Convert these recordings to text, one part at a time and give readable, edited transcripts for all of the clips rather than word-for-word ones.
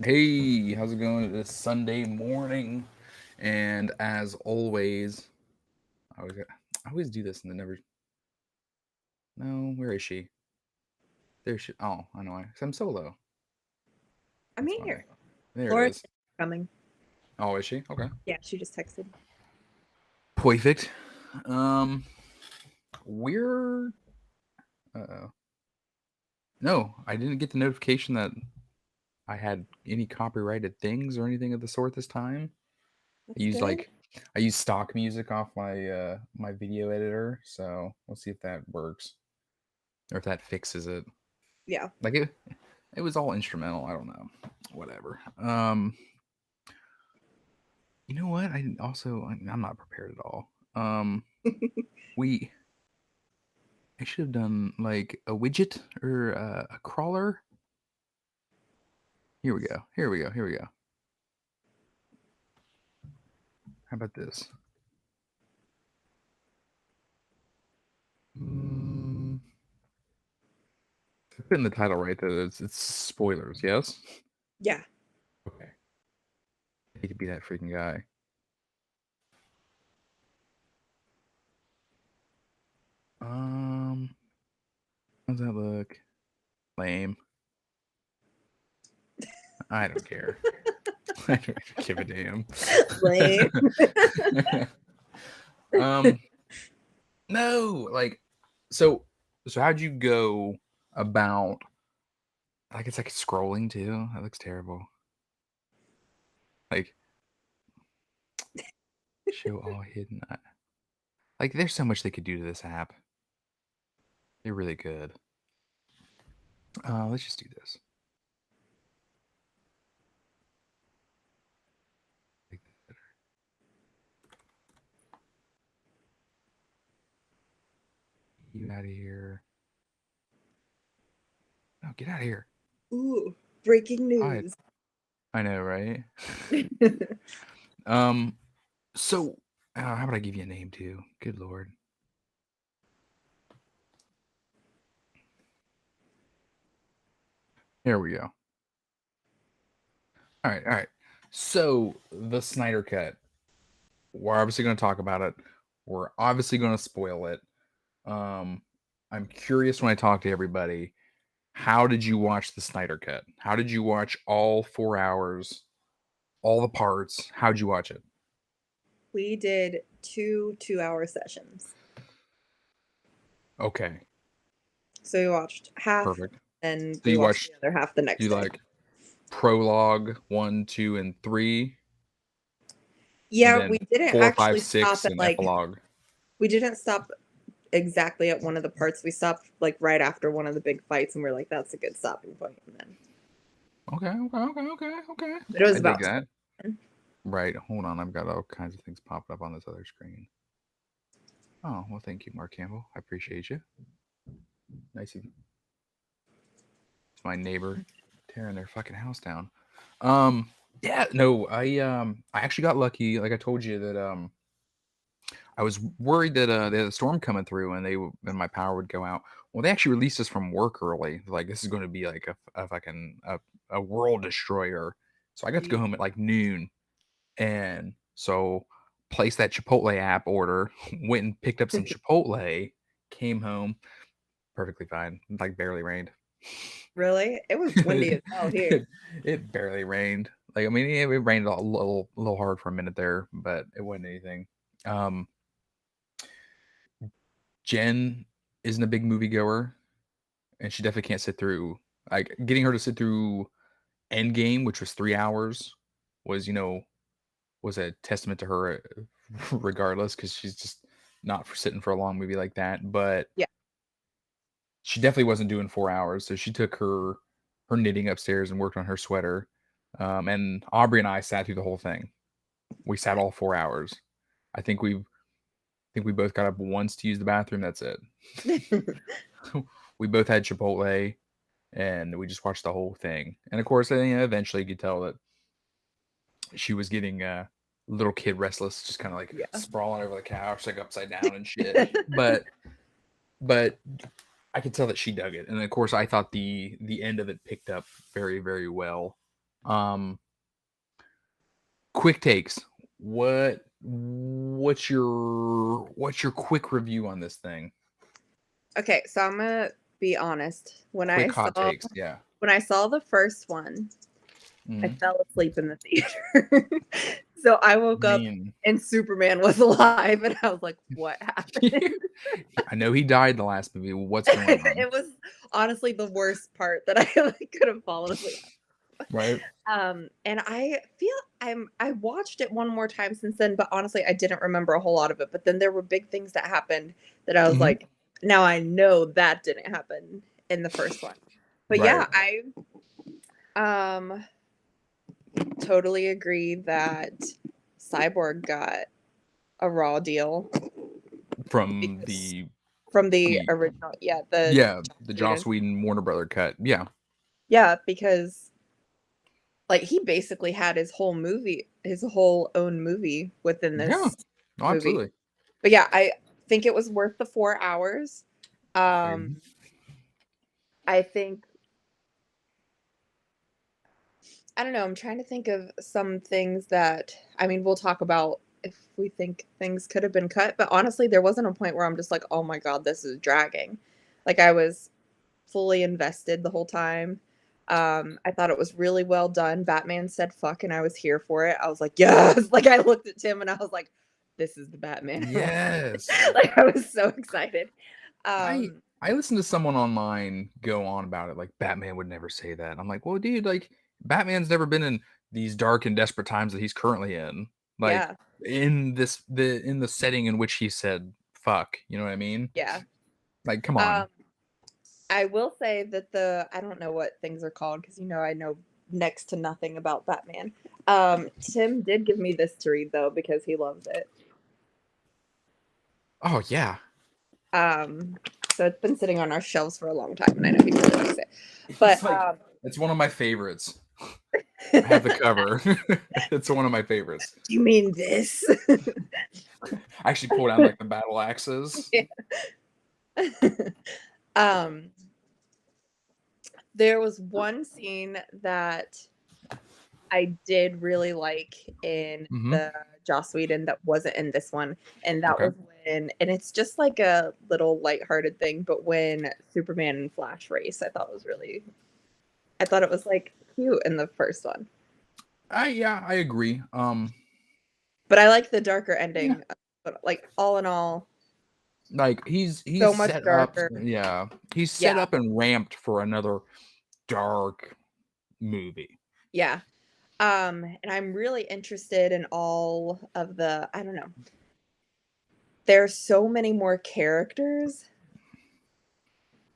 Hey, how's it going? It's Sunday morning, and as always, I always do this and then never. No, where is she? There she. Oh, I know why. 'Cause I'm solo. I'm That's funny. here. There it Laura's is. coming. Oh, is she? Okay. Yeah, she just texted. Perfect. Um, we're. No, I didn't get the notification that I had any copyrighted things or anything of the sort this time. I That's used good. like I used stock music off my video editor, so we'll see if that works or if that fixes it. Yeah. Like it was all instrumental. I don't know. Whatever. You know what? I'm not prepared at all. We I should have done like a widget or a crawler. Here we go. Here we go. Here we go. How about this? Mm, I put in the title right that it's spoilers. Yes. Yeah. Okay. I hate to be that freaking guy. How's that look? Lame. I don't care. I don't give a damn. Lame. No, like, so how'd you go about? Like, it's like scrolling too. That looks terrible. Like, show all hidden. Like, there's so much they could do to this app. They're really good. Let's just do this. Get out of here. No, get out of here. Ooh, breaking news. I know, right? So how about I give you a name too? Good lord. There we go. All right. So the Snyder Cut. We're obviously going to talk about it. We're obviously going to spoil it. I'm curious when I talk to everybody. How did you watch the Snyder Cut? How did you watch all 4 hours, all the parts? How'd you watch it? We did 2 2-hour sessions. Okay, So we watched half perfect. and So we you watched watched the other half the next you day. like prologue 1, 2, and 3, and Yeah, then we didn't 4, 5, actually stop 6, at and epilogue. we didn't stop exactly at one of the parts. We stopped like right after one of the big fights and we're like, that's a good stopping point. And then Okay. but it was I dig about that. 10. Right, hold on. I've got all kinds of things popping up on this other screen. Oh, well, thank you, Mark Campbell. I appreciate you. Nice of you. It's my neighbor tearing their fucking house down. Yeah, no, I actually got lucky. Like I told you that I was worried that they had a storm coming through and and my power would go out. Well, they actually released us from work early. Like this is going to be like a fucking a world destroyer. So I got to go home at like noon, and so placed that Chipotle app order. Went and picked up some Chipotle. Came home perfectly fine. Like barely rained. Really? It was windy as hell here. It barely rained. Like I mean, it rained a little hard for a minute there, but it wasn't anything. Um, Jen isn't a big moviegoer, and she definitely can't sit through. Like getting her to sit through Endgame, which was 3 hours, was was a testament to her, regardless, because she's just not for sitting for a long movie like that. But Yeah. she definitely wasn't doing 4 hours, so she took her knitting upstairs and worked on her sweater. And Aubrey and I sat through the whole thing. We sat all 4 hours. I think we both got up once to use the bathroom. That's it. We both had Chipotle, and we just watched the whole thing. And of course, eventually you could tell that she was getting little kid restless, just kind of like sprawling over the couch, like upside down and shit. but I could tell that she dug it, and of course, I thought the end of it picked up very, very well. Quick takes. What's your quick review on this thing? Okay, so I'm gonna be honest. Quick hot takes. Yeah. When I saw the first one, I Mhm. fell asleep in the theater. So I woke up and Superman was alive, and I was like, "What happened?" I know he died in the last movie. What's going on? It was honestly the worst part that I like, could have fallen asleep. Right. And I feel I watched it one more time since then, but honestly, I didn't remember a whole lot of it. But then there were big things that happened that I was like, now I know that didn't happen in the first one. But yeah, I totally agree that Cyborg got a raw deal from the the original, the Joss Whedon Warner Brother cut. Yeah, because like he basically had his whole own movie within this movie. Absolutely. But yeah, I think it was worth the 4 hours. I think, I don't know, I'm trying to think of some things that, I mean, we'll talk about if we think things could have been cut, but honestly, there wasn't a point where I'm just like, oh my God, this is dragging. Like I was fully invested the whole time. I thought it was really well done. Batman said fuck, and I was here for it. I was like, yes. Like I looked at Tim and I was like, this is the Batman. Yes. Like I was so excited. I listened to someone online go on about it, like Batman would never say that. I'm like, well, dude, like Batman's never been in these dark and desperate times that he's currently in. Like in the setting in which he said fuck, you know what I mean? Yeah. Like, come on. I will say that I don't know what things are called because I know next to nothing about Batman. Tim did give me this to read though because he loves it. Oh yeah. So it's been sitting on our shelves for a long time, and I know he really likes it. But it's one of my favorites. I have the cover. It's one of my favorites. Do you mean this? I actually pulled out like the battle axes. Yeah. There was one scene that I did really like in the Joss Whedon that wasn't in this one, and that was when, and it's just like a little lighthearted thing, but when Superman and Flash race, I thought it was like cute in the first one. I agree. But I like the darker ending. But like all in all, like he's so much set darker. up. Yeah, he's set up and ramped for another dark movie. Yeah. And I'm really interested in all of the, I don't know. There's so many more characters.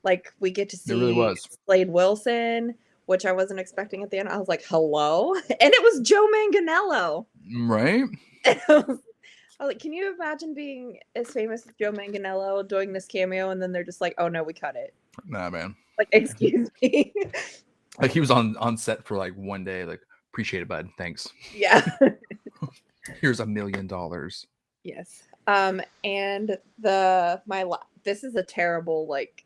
Like we get to see really was. Slade Wilson, which I wasn't expecting at the end. I was like, hello? And it was Joe Manganiello. Right? I was like, can you imagine being as famous as Joe Manganiello doing this cameo, and then they're just like, oh no, we cut it. Nah, man. Like, excuse me. Like he was on set for like one day, like, appreciate it, bud. Thanks. Yeah. Here's $1 million. Yes. And this is a terrible like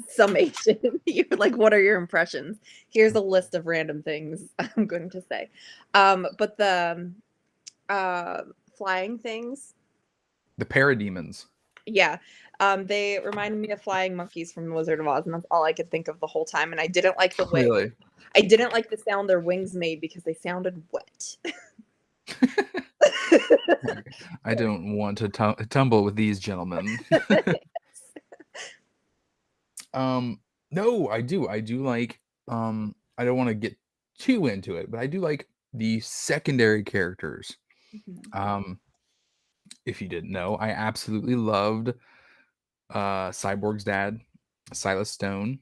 summation. You're like, what are your impressions? Here's a list of random things I'm going to say. But the flying things, The parademons. yeah, they reminded me of flying monkeys from The Wizard of Oz, and that's all I could think of the whole time. And I didn't like the way Really? I didn't like the sound their wings made because they sounded wet. I don't want to tumble with these gentlemen. No, I do. I do like I don't want to get too into it, but I do like the secondary characters. Mhm. If you didn't know, I absolutely loved Cyborg's dad, Silas Stone.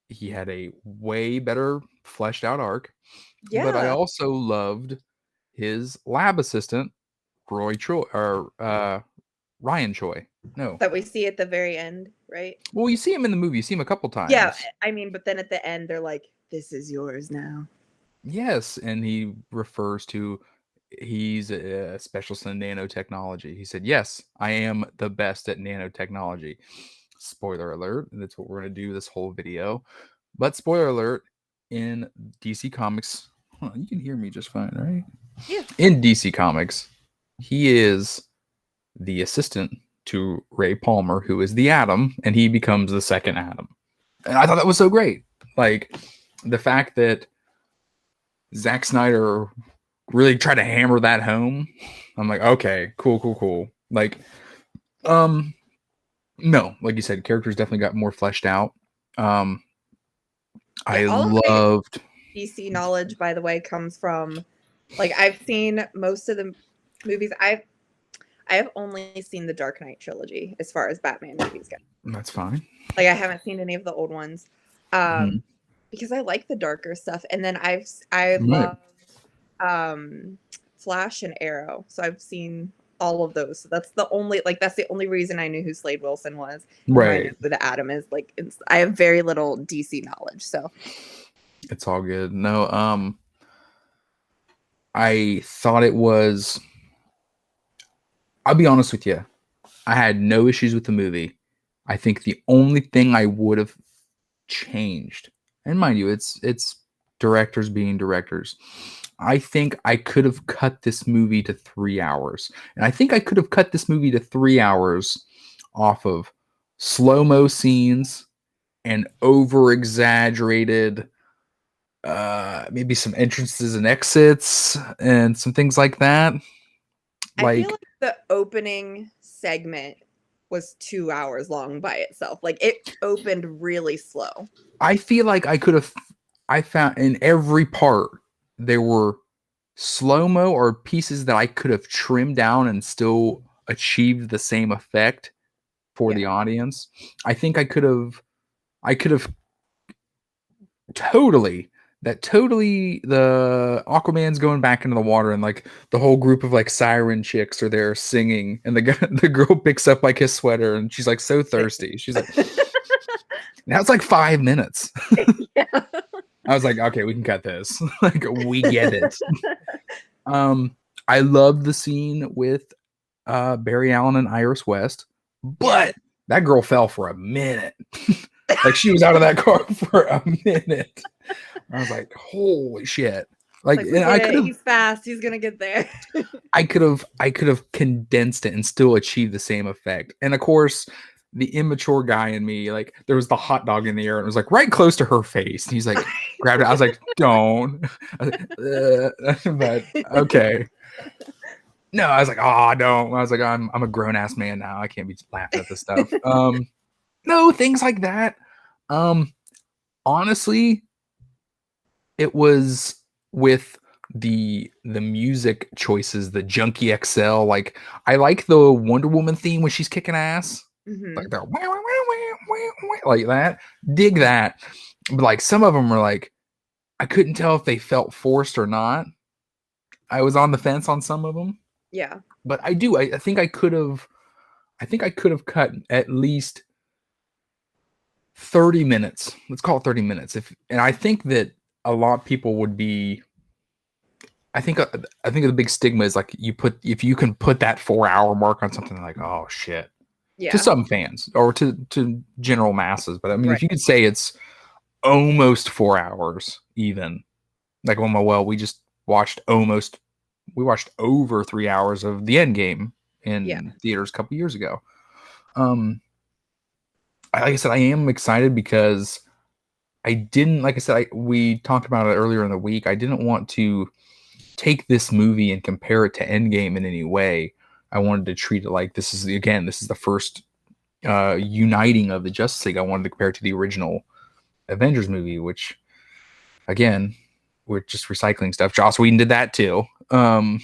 He had a way better fleshed out arc, but I Yeah, also loved his lab assistant, Roy Choi or Ryan Choi. No. that we see at the very end, right? Well, you see him in the movie. You see him a couple Yeah, times. I mean, but then at the end, they're like, "This is yours now." Yes, and he refers to he's a specialist in nanotechnology. He said, "Yes, I am the best at nanotechnology." Spoiler alert, that's what we're going to do this whole video. But spoiler alert, in DC Comics, hold on, you can hear me just fine, right? Yeah. In DC Comics, he is the assistant to Ray Palmer, who is the Atom, and he becomes the second Atom. And I thought that was so great. Like the fact that Zack Snyder really tried to hammer that home. I'm like, okay, cool. Like, no, like you said, characters definitely got more fleshed out. Yeah, I all of my loved. DC knowledge, by the way, comes from like I've seen most of the movies. I have only seen the Dark Knight trilogy as far as Batman movies go. That's fine. Like I haven't seen any of the old ones. Mhm. Because I like the darker stuff. And then I Right. love Flash and Arrow. So I've seen all of those. So that's the only reason I knew who Slade Wilson was and who I know Right. who the Atom is. Like I have very little DC knowledge. So It's all good. No, I thought it was. I'll be honest with you. I had no issues with the movie. I think the only thing I would have changed, and mind you, it's directors being directors. I think I could have cut this movie to 3 hours, and I think I could have cut this movie to 3 hours off of slow-mo scenes and over exaggerated maybe some entrances and exits and some things like that. I feel Like like the opening segment was 2 hours long by itself. Like it opened really slow. I feel like I found in every part there were slow-mo or pieces that I could have trimmed down and still achieved the same effect for Yeah. the audience. I think I could have totally the Aquaman's going back into the water and like the whole group of like siren chicks are there singing and the girl picks up like his sweater and she's like so thirsty. She's like now it's like 5 minutes. Yeah. I was like, okay, we can cut this. Like we get it. I love the scene with Barry Allen and Iris West, Yeah. but that girl fell for a minute. Like she was out of that car for a minute. I was like, holy shit. It's Like like we and I get could it. have He's fast. He's gonna get there. I could have condensed it and still achieved the same effect. And of course, the immature guy in me, like there was the hot dog in the air and it was like right close to her face. And he's like, grabbed it. I was like, don't. I was like, but okay. No, I was like, oh, don't. I was like, I'm a grown ass man now. I can't be laughing at this stuff. No, things like that. Um, honestly, it was with the music choices, the Junkie XL. Like I like the Wonder Woman theme when she's kicking ass, like Hmm. that, like that. Dig that. But like some of them were like I couldn't tell if they felt forced or not. I was on the fence on some of them, Yeah. but I do. I think I could have. I think I could have cut at least 30 minutes. Let's call it 30 minutes. And I think that a lot of people would be I think the big stigma is like if you can put that 4 hour mark on something like, oh shit, to Yeah. some fans or to general masses. But I mean, if Right. you could say it's almost 4 hours, even like, well, we watched over 3 hours of the end game Yeah. in theaters a couple years ago. Um, like I said, I am excited because I didn't, like I said, we talked about it earlier in the week. I didn't want to take this movie and compare it to Endgame in any way. I wanted to treat it like this is the first uniting of the Justice League. I wanted to compare it to the original Avengers movie, which again, we're just recycling stuff. Joss Whedon did that too. No,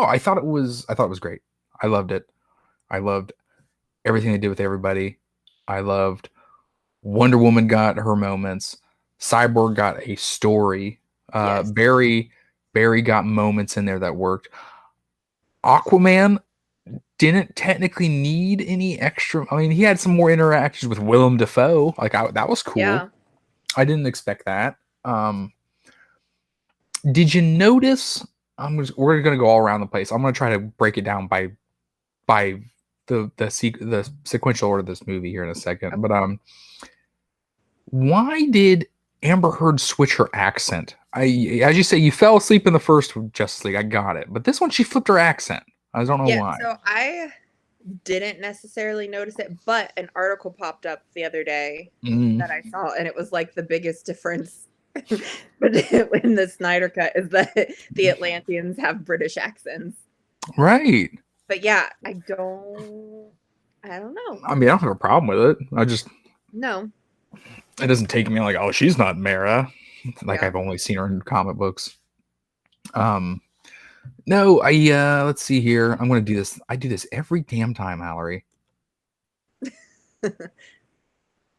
I thought it was great. I loved it. I loved everything they did with everybody. I loved Wonder Woman got her moments. Cyborg got a story. Yes. Barry got moments in there that worked. Aquaman didn't technically need any extra. I mean, he had some more interactions with Willem Dafoe. That was cool. Yeah. I didn't expect that. Did you notice? We're gonna go all around the place. I'm gonna try to break it down by the sequential order of this movie here in a second. But why did Amber Heard switch her accent? As you say, you fell asleep in the first Justice League. I got it, but this one she flipped her accent. I don't know Yeah. why. So I didn't necessarily notice it, but an article popped up the other day that I saw, and it was like the biggest difference but in the Snyder cut is that the Atlanteans have British accents. Right. But yeah, I don't know. I mean, I don't have a problem with it. No. It doesn't take me like, oh, she's not Mara. Like Yeah. I've only seen her in comic books. No, let's see here. I'm gonna do this. I do this every damn time, Mallory.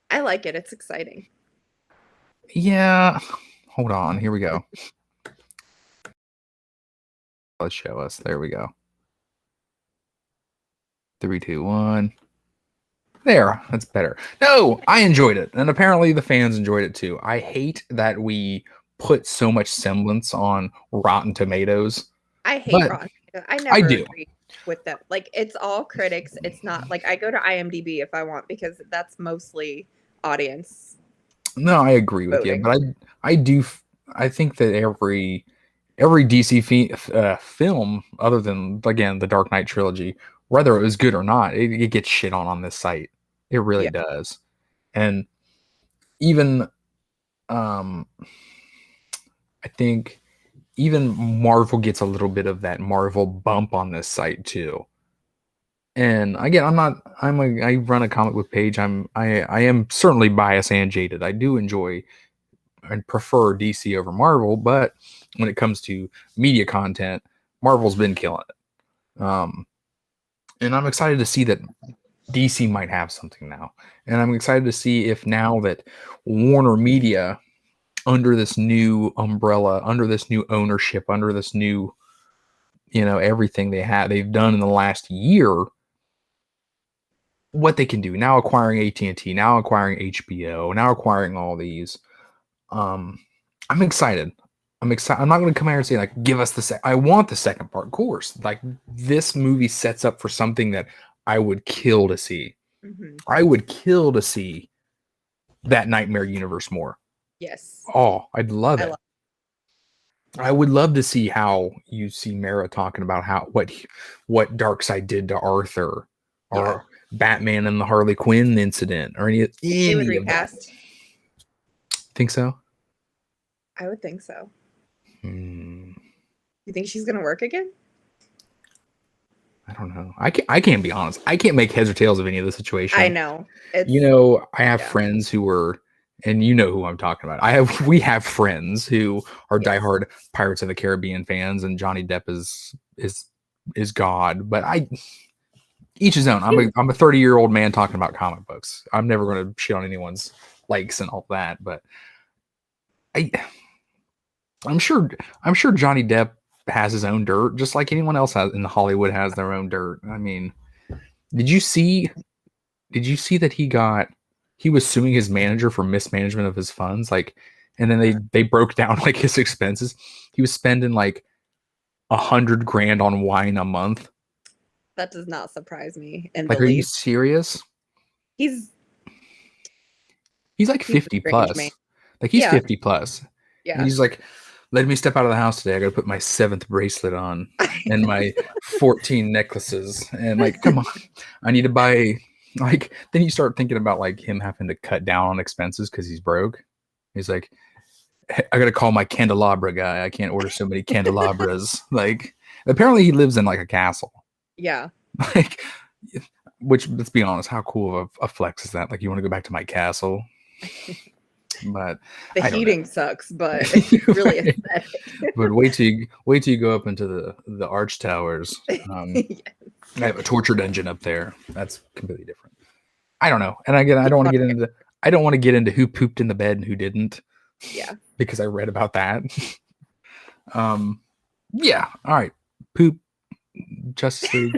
I like it. It's exciting. Yeah. Hold on. Here we go. Let's show us. There we go. 3, 2, 1. There. That's better. No, I enjoyed it. And apparently the fans enjoyed it too. I hate that we put so much semblance on Rotten Tomatoes. I hate But Rotten Tomatoes. I I never do. agree with them. Like it's all critics. It's not like I go to IMDb if I want because that's mostly audience No, I agree with you. voting. But I do. I think that every DC film, other than again the Dark Knight trilogy, whether it was good or not, it gets shit on this site. It really Yeah. does. And even I think even Marvel gets a little bit of that Marvel bump on this site too. And again, I run a comic book page. I am certainly biased and jaded. I do enjoy and prefer DC over Marvel, but when it comes to media content, Marvel's been killing it. And I'm excited to see that DC might have something now. And I'm excited to see if now that Warner Media, under this new umbrella, under this new ownership, under this new, everything they've done in the last year, what they can do now, acquiring AT&T, now acquiring HBO, now acquiring all these. I'm excited. I'm excited. I'm not going to come here and say like, give us I want the second part. Of course, like this movie sets up for something that I would kill to see. Mm-hmm. I would kill to see that Nightmare universe more. Yes. Oh, I'd love it. I would love to see how you see Mara talking about what Darkseid did to Arthur, or Batman and the Harley Quinn incident, or any They would of that. recast. Think so? I would think so. You think she's gonna work again? I don't know. I can't be honest. I can't make heads or tails of any of the situation. I know. I have friends who were, and you know who I'm talking about. We have friends who are diehard Pirates of the Caribbean fans, and Johnny Depp is God. But each his own. I'm a 30-year-old man talking about comic books. I'm never going to shit on anyone's likes and all that. But I'm sure Johnny Depp has his own dirt, just like anyone else in Hollywood has their own dirt. I mean, did you see that he was suing his manager for mismanagement of his funds? Like, And then they broke down like his expenses. He was spending like $100,000 on wine a month. That does not surprise me in Like, the are you least. serious? He's Like he's a 50 strange man. plus. Like he's Yeah, 50 plus. And yeah. he's like, let me step out of the house today. I gotta put my 7th bracelet on and my 14 necklaces. And like, come on. I need to buy like then you start thinking about like him having to cut down on expenses because he's broke. He's like, I gotta call my candelabra guy. I can't order so many candelabras. Like apparently he lives in like a castle. Yeah. Like which let's be honest, how cool of a flex is that? Like you want to go back to my castle? But The I don't know. heating sucks, but it's really Right. aesthetic. But wait till you go up into the arch towers. Yes. I have a torture dungeon up there. That's completely different. I don't know. And again, I don't want to get into who pooped in the bed and who didn't. Yeah. Because I read about that. Yeah. All right. Poop Justice League.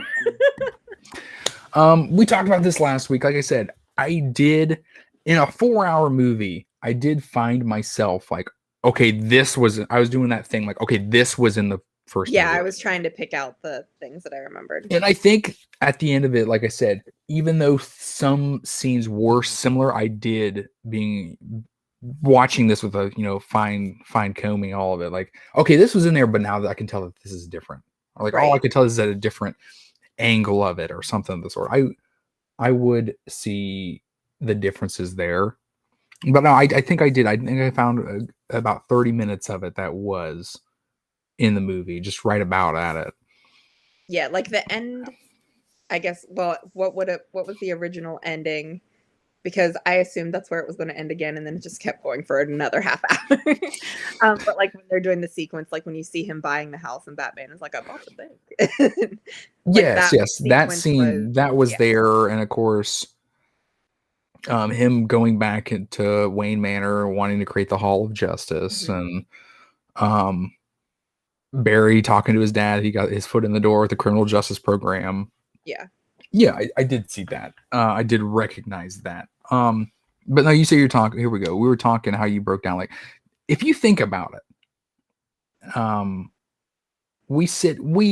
We talked about this last week. Like I said, I did in a 4-hour movie, I did find myself like, okay, I was doing that thing like, okay, this was in the first Yeah, movie. I was trying to pick out the things that I remembered. And I think at the end of it, like I said, even though some scenes were similar, I did being watching this with a fine combing all of it. Like, okay, this was in there, but now that I can tell that this is different. Or like all I Right. could tell is at a different angle of it or something of the sort. I would see the differences there. But no, I think I did. I think I found about 30 minutes of it that was in the movie, just right about at it. Yeah, like the end, I guess, well, what was the original ending? Because I assumed that's where it was going to end again, and then it just kept going for another half hour. But like when they're doing the sequence, like when you see him buying the house and Batman is like, I bought the bank. Like Yes, that yes, that sequence was, scene that was yeah. there, and of course, him going back into Wayne Manor, wanting to create the Hall of Justice, Mhm. and um, Barry talking to his dad. He got his foot in the door with the criminal justice program. Yeah. Yeah, I did see that. I did recognize that. But now you say you're talking. Here we go. We were talking how you broke down. Like, if you think about it, we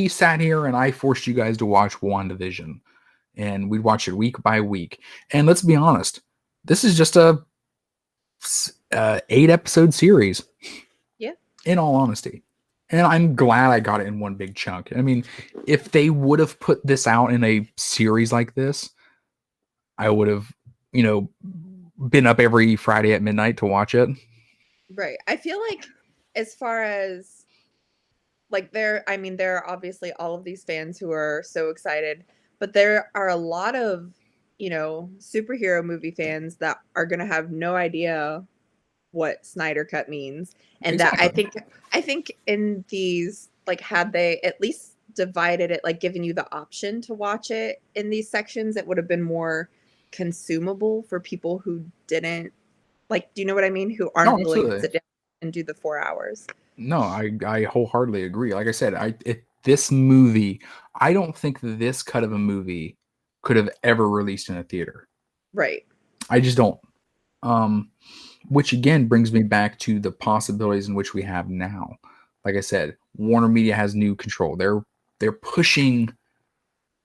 sat here and I forced you guys to watch WandaVision, and we'd watch it week by week. And let's be honest, this is just a 8-episode series. Yeah. In all honesty. And I'm glad I got it in one big chunk. I mean, if they would have put this out in a series like this, I would have, been up every Friday at midnight to watch it. Right. I feel like as far as like I mean, there are obviously all of these fans who are so excited, but there are a lot of, superhero movie fans that are going to have no idea what Snyder Cut means. And that Exactly. I think in these, like, had they at least divided it, like given you the option to watch it in these sections, it would have been more consumable for people who didn't, like, do you know what I mean? Who No, aren't willing to absolutely. sit down and do the 4 hours. No, I wholeheartedly agree. Like I said, this movie, I don't think this cut of a movie could have ever released in a theater. Right. I just don't. Which again brings me back to the possibilities in which we have now. Like I said, Warner Media has new control. They're pushing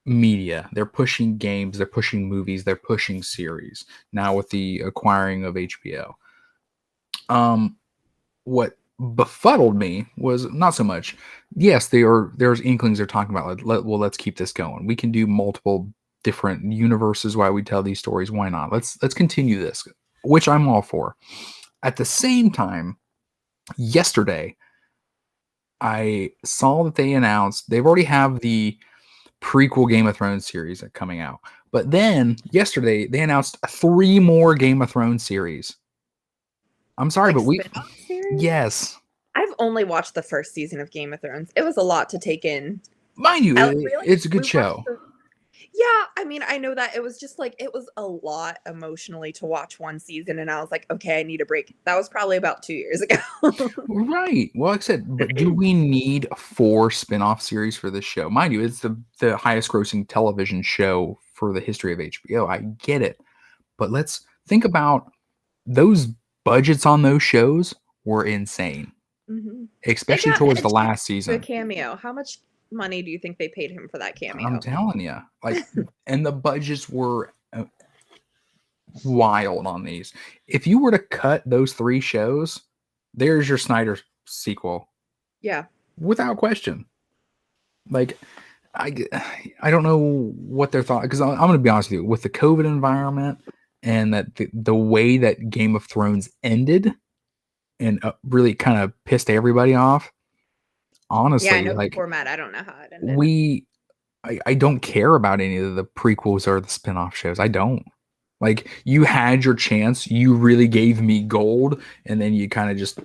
media, they're pushing games, they're pushing movies, they're pushing series now with the acquiring of HBO. What befuddled me was not so much. Yes, there's inklings they're talking about. Let's keep this going. We can do multiple different universes while we tell these stories. Why not? Let's continue this, which I'm all for. At the same time, yesterday, I saw that they announced they've already have the prequel Game of Thrones series coming out. But then yesterday they announced 3 more Game of Thrones series. I'm sorry, Like but spin-off series? yes. I've only watched the first season of Game of Thrones. It was a lot to take in. Mind you, Really? it's a We good watched show. Yeah, I mean, I know that it was just like it was a lot emotionally to watch one season, and I was like, okay, I need a break. That was probably about 2 years ago. Right. Well, like I said, but do we need 4 spin-off series for this show? Mind you, it's the highest grossing television show for the history of HBO. I get it. But let's think about those budgets on those shows were insane, Hmm. They especially got towards Ed the Sheeran last for a season. cameo. How much money do you think they paid him for that I'm cameo? telling you, like, and the budgets were wild on these. If you were to cut those 3 shows, there's your Snyder sequel Yeah. without question. Like, I I don't know what their thought, because I'm going to be honest with you, with the COVID environment and that the way that Game of Thrones ended and really kind of pissed everybody off. Yeah, I Honestly, know like people were mad. I don't know how it ended. I don't care about any of the prequels or the spin-off shows. I don't. Like, you had your chance, you really gave me gold, and then you kind of just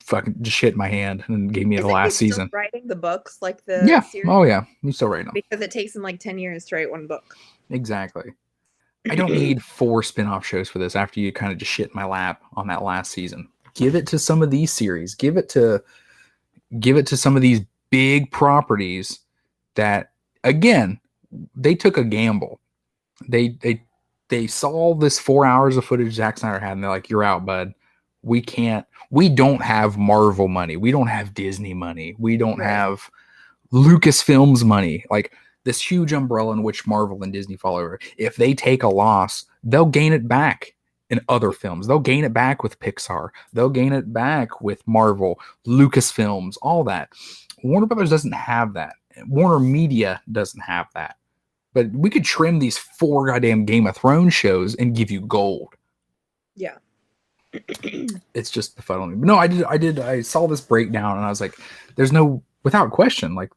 fucking just shit in my hand and gave me the Isn't he last still season. writing the books, like the Yeah. series? Oh yeah. He's still right now. Because it takes him like 10 years to write one book. Exactly. I don't need 4 spin-off shows for this after you kind of just shit in my lap on that last season. Give it to some of these series. Give it to some of these big properties that, again, they took a gamble. They saw this 4 hours of footage Zack Snyder had, and they're like, "You're out, bud. We don't have Marvel money. We don't have Disney money. We don't Right. have Lucasfilms money. Like, this huge umbrella in which Marvel and Disney fall over. If they take a loss, they'll gain it back in other films. They'll gain it back with Pixar. They'll gain it back with Marvel, Lucasfilms, all that. Warner Brothers doesn't have that. Warner Media doesn't have that. But we could trim these 4 goddamn Game of Thrones shows and give you gold. Yeah. It's just befuddling. But no, I saw this breakdown and I was like, there's no, without question, like,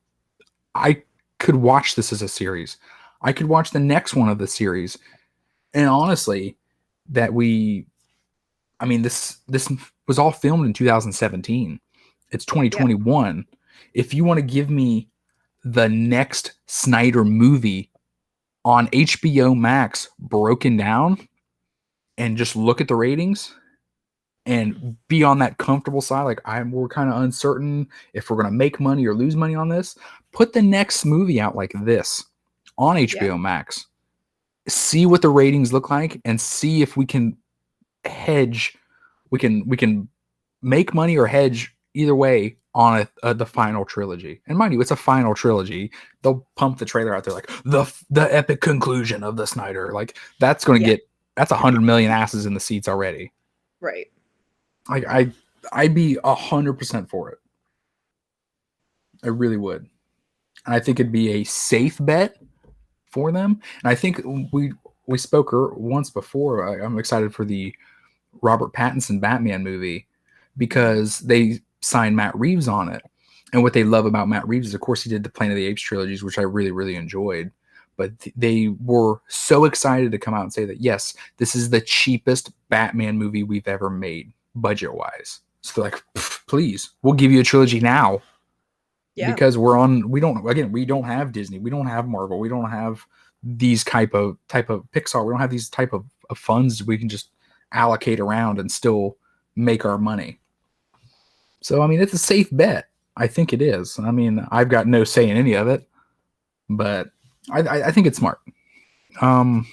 I could watch this as a series. I could watch the next one of the series. And honestly, that this was all filmed in 2017. It's Yeah. 2021. If you want to give me the next Snyder movie on HBO Max broken down and just look at the ratings and be on that comfortable side, like, we're kind of uncertain if we're going to make money or lose money on this, put the next movie out like this on Yeah. HBO Max. See what the ratings look like and see if we can hedge. We can make money or hedge either way on the final trilogy. And mind you, it's a final trilogy. They'll pump the trailer out there like the epic conclusion of the Snyder. Like, that's going to Yeah. that's 100 million asses in the seats already. Right. Like, I'd be 100% for it. I really would. And I think it'd be a safe bet for them. And I think we spoke once before. I'm excited for the Robert Pattinson Batman movie because they signed Matt Reeves on it. And what they love about Matt Reeves is, of course, he did the Planet of the Apes trilogies, which I really, really enjoyed. But they were so excited to come out and say that, yes, this is the cheapest Batman movie we've ever made, budget-wise. So they're like, please, we'll give you a trilogy now. Yeah. Because we don't have Disney. We don't have Marvel. We don't have these type of Pixar. We don't have these type of funds we can just allocate around and still make our money. So, I mean, it's a safe bet. I think it is. I mean, I've got no say in any of it, but I think it's smart. I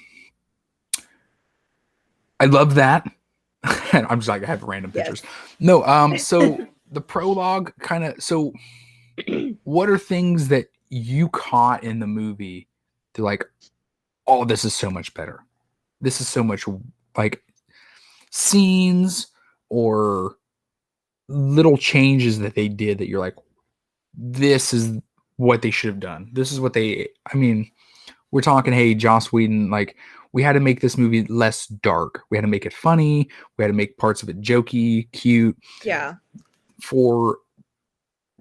love that. I'm just like, I have random Yes. pictures. No, so the prologue kind of, so what are things that you caught in the movie to like, oh, this is so much better. This is so much, like, scenes or little changes that they did that you're like, this is what they should have done. This is what I mean, we're talking, hey, Joss Whedon, like, we had to make this movie less dark. We had to make it funny. We had to make parts of it jokey, cute, Yeah.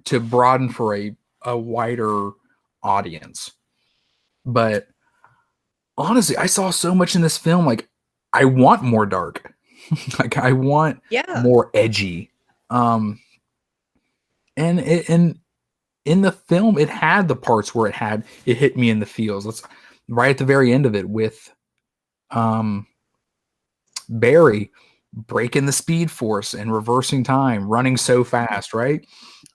to broaden for a wider audience. But honestly, I saw so much in this film. Like, I want more dark. Like, I want more edgy. And in the film, it had the parts where it hit me in the feels. Let's right at the very end of it with Barry breaking the speed force and reversing time, running so fast, right?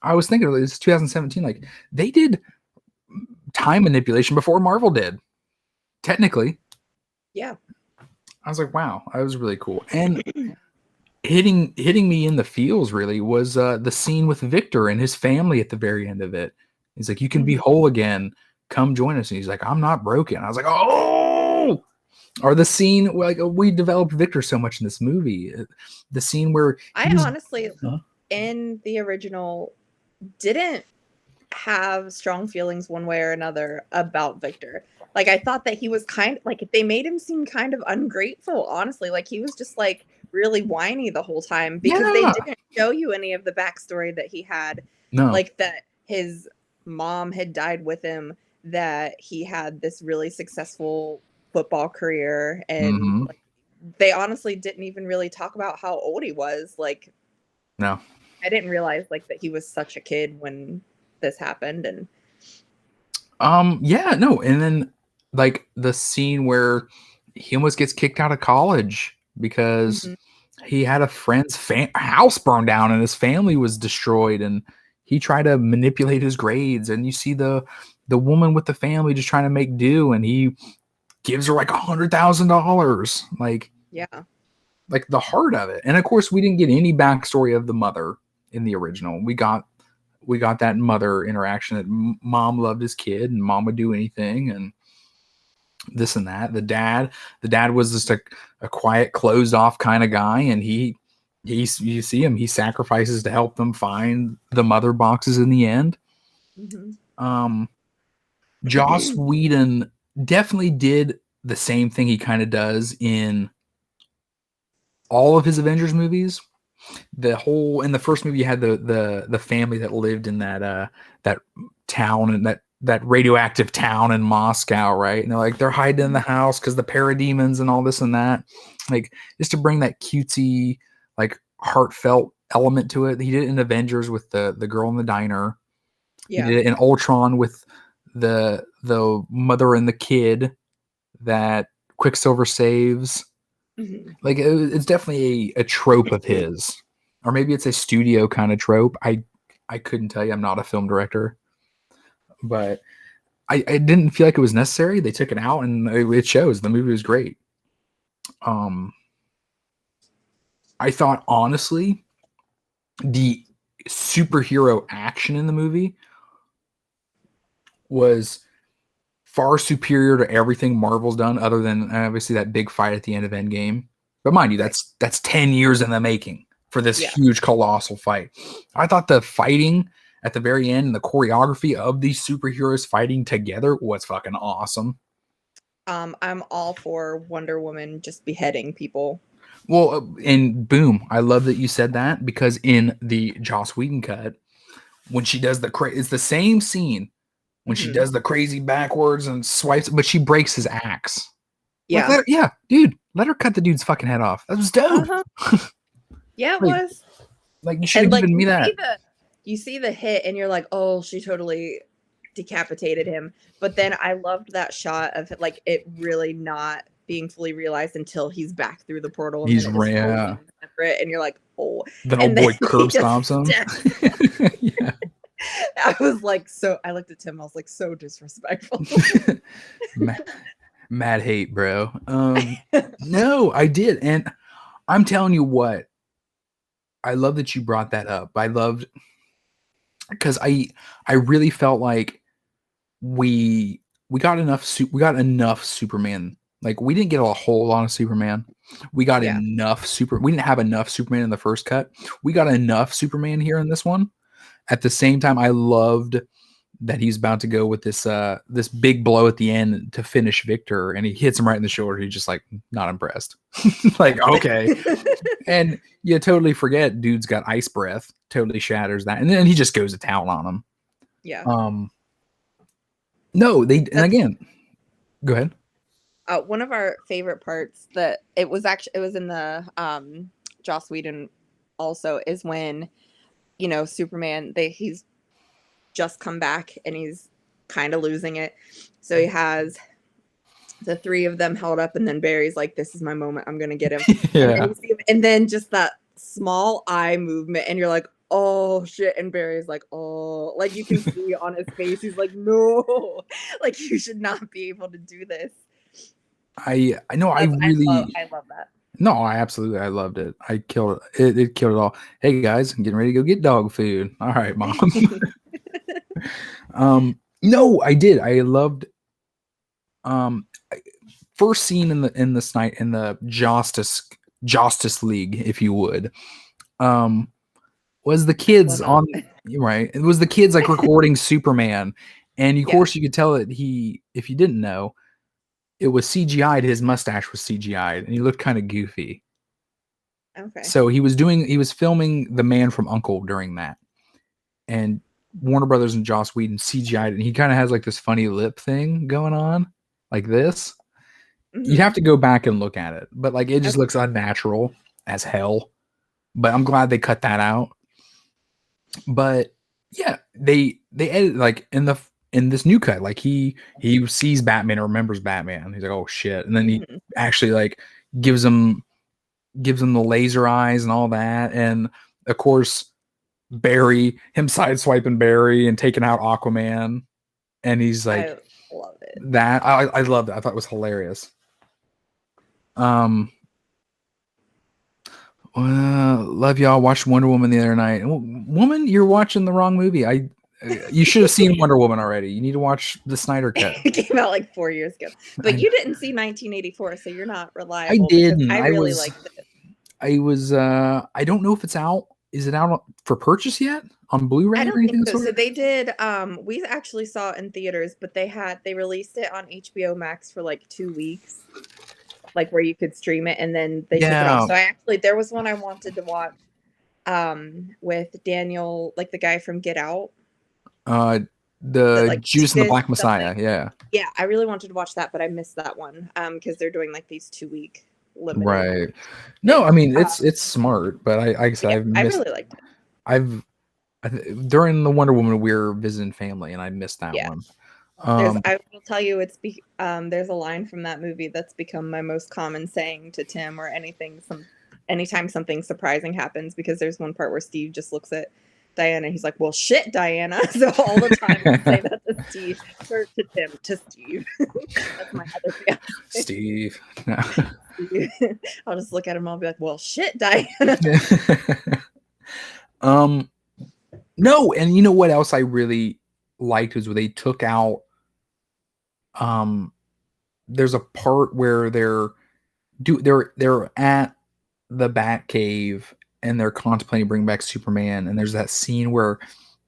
I was thinking it's 2017. Like, they did time manipulation before Marvel did, technically. Yeah. I was like, wow, that was really cool. And hitting me in the feels really was the scene with Victor and his family at the very end of it. He's like, "You can be Mhm. whole again. Come join us." And he's like, "I'm not broken." I was like, "Oh!" Or the scene like we developed Victor so much in this movie. The scene where he I was. honestly, Huh? in the original, didn't have strong feelings one way or another about Victor. Like I thought that he was kind like they made him seem kind of ungrateful, honestly. Like he was just like really whiny the whole time because they Yeah. didn't show you any of the backstory that he had, No. like that his mom had died with him, that he had this really successful football career, and Hmm. like they honestly didn't even really talk about how old he was. Like No. I didn't realize like that he was such a kid when this happened. And Yeah, no, and then like the scene where he almost gets kicked out of college because Mhm. he had a friend's house burned down and his family was destroyed, and he tried to manipulate his grades, and you see the woman with the family just trying to make do, and he gives her like $100,000, Yeah. like the heart of it. And of course, we didn't get any backstory of the mother in the original. We got that mother interaction that mom loved his kid and mom would do anything and this and that. The dad was just a quiet, closed off kind of guy, and you see him, he sacrifices to help them find the mother boxes in the end. Mhm. Um, Joss Whedon definitely did the same thing he kind of does in all of his Avengers movies. In the first movie, you had the family that lived in that town, and that radioactive town in Moscow, right? And they're hiding in the house because the parademons and all this and that, like just to bring that cutesy, like heartfelt element to it. He did it in Avengers with the girl in the diner. He Yeah. did it in Ultron with the mother and the kid that Quicksilver saves. Mhm. Like it's definitely a trope of his, or maybe it's a studio kind of trope. I couldn't tell you. I'm not a film director, but I didn't feel like it was necessary. They took it out, and it shows. The movie was great. Um, I thought honestly, the superhero action in the movie was far superior to everything Marvel's done, other than obviously that big fight at the end of Endgame. But mind you, Right. that's 10 years in the making for this Yeah. huge colossal fight. I thought the fighting at the very end and the choreography of these superheroes fighting together was fucking awesome. I'm all for Wonder Woman just beheading people. Well, and boom, I love that you said that because in the Joss Whedon cut, when she does it's the same scene when she Mhm. does the crazy backwards and swipes, but she breaks his axe. Like, Yeah. yeah, dude, let her cut the dude's fucking head off. That was dope. Uh-huh. Yeah, it like, was. like you should And have like given me that. you see the hit and you're like, "Oh, she totally decapitated him." But then I loved that shot of like it really not being fully realized until he's back through the portal and then He's it just folds yeah. in separate and you're like, "Oh." Then old And then boy he curb just stomps him. steps. Yeah. I was like so I looked at Tim, I was like so disrespectful. mad, mad hate, bro. No, I did, and I'm telling you what, I love that you brought that up. I loved because I really felt like we we got enough Superman. Like we didn't get a whole lot of Superman. Yeah. We didn't have enough Superman in the first cut. We got enough Superman here in this one. At the same time, I loved that he's about to go with this big blow at the end to finish Victor, and he hits him right in the shoulder. He's just like not impressed. Like, okay. And you totally forget dude's got ice breath, totally shatters that. And then he just goes to town on him. Yeah. Um no, and That's again, go ahead. one of our favorite parts that it was in the Joss Whedon also is when, you know, Superman he's just come back and he's kind of losing it. So he has the three of them held up, and then Barry's like, "This is my moment. I'm gonna get him." And then Yeah. you see him, and then just that small eye movement, and you're like, "Oh shit!" And Barry's like, "Oh," like you can see on his face, he's like, "No, like you should not be able to do this." I know I I really love that. No, I loved it. I killed it. It killed it all. Hey guys, I'm getting ready to go get dog food. All right, mom. No, I did. I loved um first scene in the night in the Justice League, if you would. Um was the kids What up? on right? It was the kids like recording Superman. And of Yeah. course you could tell that if you didn't know, it was CGI'd, his mustache was CGI'd, and he looked kind of goofy. Okay. So he was filming The Man from U.N.C.L.E. during that. And Warner Brothers and Joss Whedon CGI'd, and he kind of has like this funny lip thing going on, like this. You'd have to go back and look at it, but like it just Okay. looks unnatural as hell. But I'm glad they cut that out. But yeah, they edited like in this new cut, like he sees Batman or remembers Batman. He's like, oh shit, and then he actually like gives him the laser eyes and all that, and of course Barry, him sideswiping Barry and taking out Aquaman, and he's like, I love it. that I loved it. I thought it was hilarious. Love y'all. Watched Wonder Woman the other night. Woman, you're watching the wrong movie. You should have seen Wonder Woman already. You need to watch the Snyder cut. It came out like 4 years ago, but you didn't see 1984, so you're not I reliable. didn't. I really liked it. I was. I don't know if it's out. Is it out for purchase yet on Blu-ray? I or don't anything think so. sort So of? they did. We actually saw it in theaters, but they released it on HBO Max for like 2 weeks, like where you could stream it, and then they took it off. Yeah. So there was one I wanted to watch, with Daniel, like the guy from Get Out, The like Judas and the Black something. Messiah. Yeah. Yeah, I really wanted to watch that, but I missed that one, because they're doing like these 2-week limited. Right. No, I mean it's smart, but like I said, Yeah, I really liked it. During the Wonder Woman we were visiting family, and I missed that Yeah. one. I will tell you, there's a line from that movie that's become my most common saying to Tim or anytime something surprising happens, because there's one part where Steve just looks at Diana, he's like, well, shit, Diana. So all the time I say that to Steve, or to Tim, to Steve. That's my other fiance. Steve. No. I'll just look at him, I'll be like, well, shit, Diana. No, and you know what else I really liked was where they took out there's a part where they're at the Bat Cave and they're contemplating bringing back Superman, and there's that scene where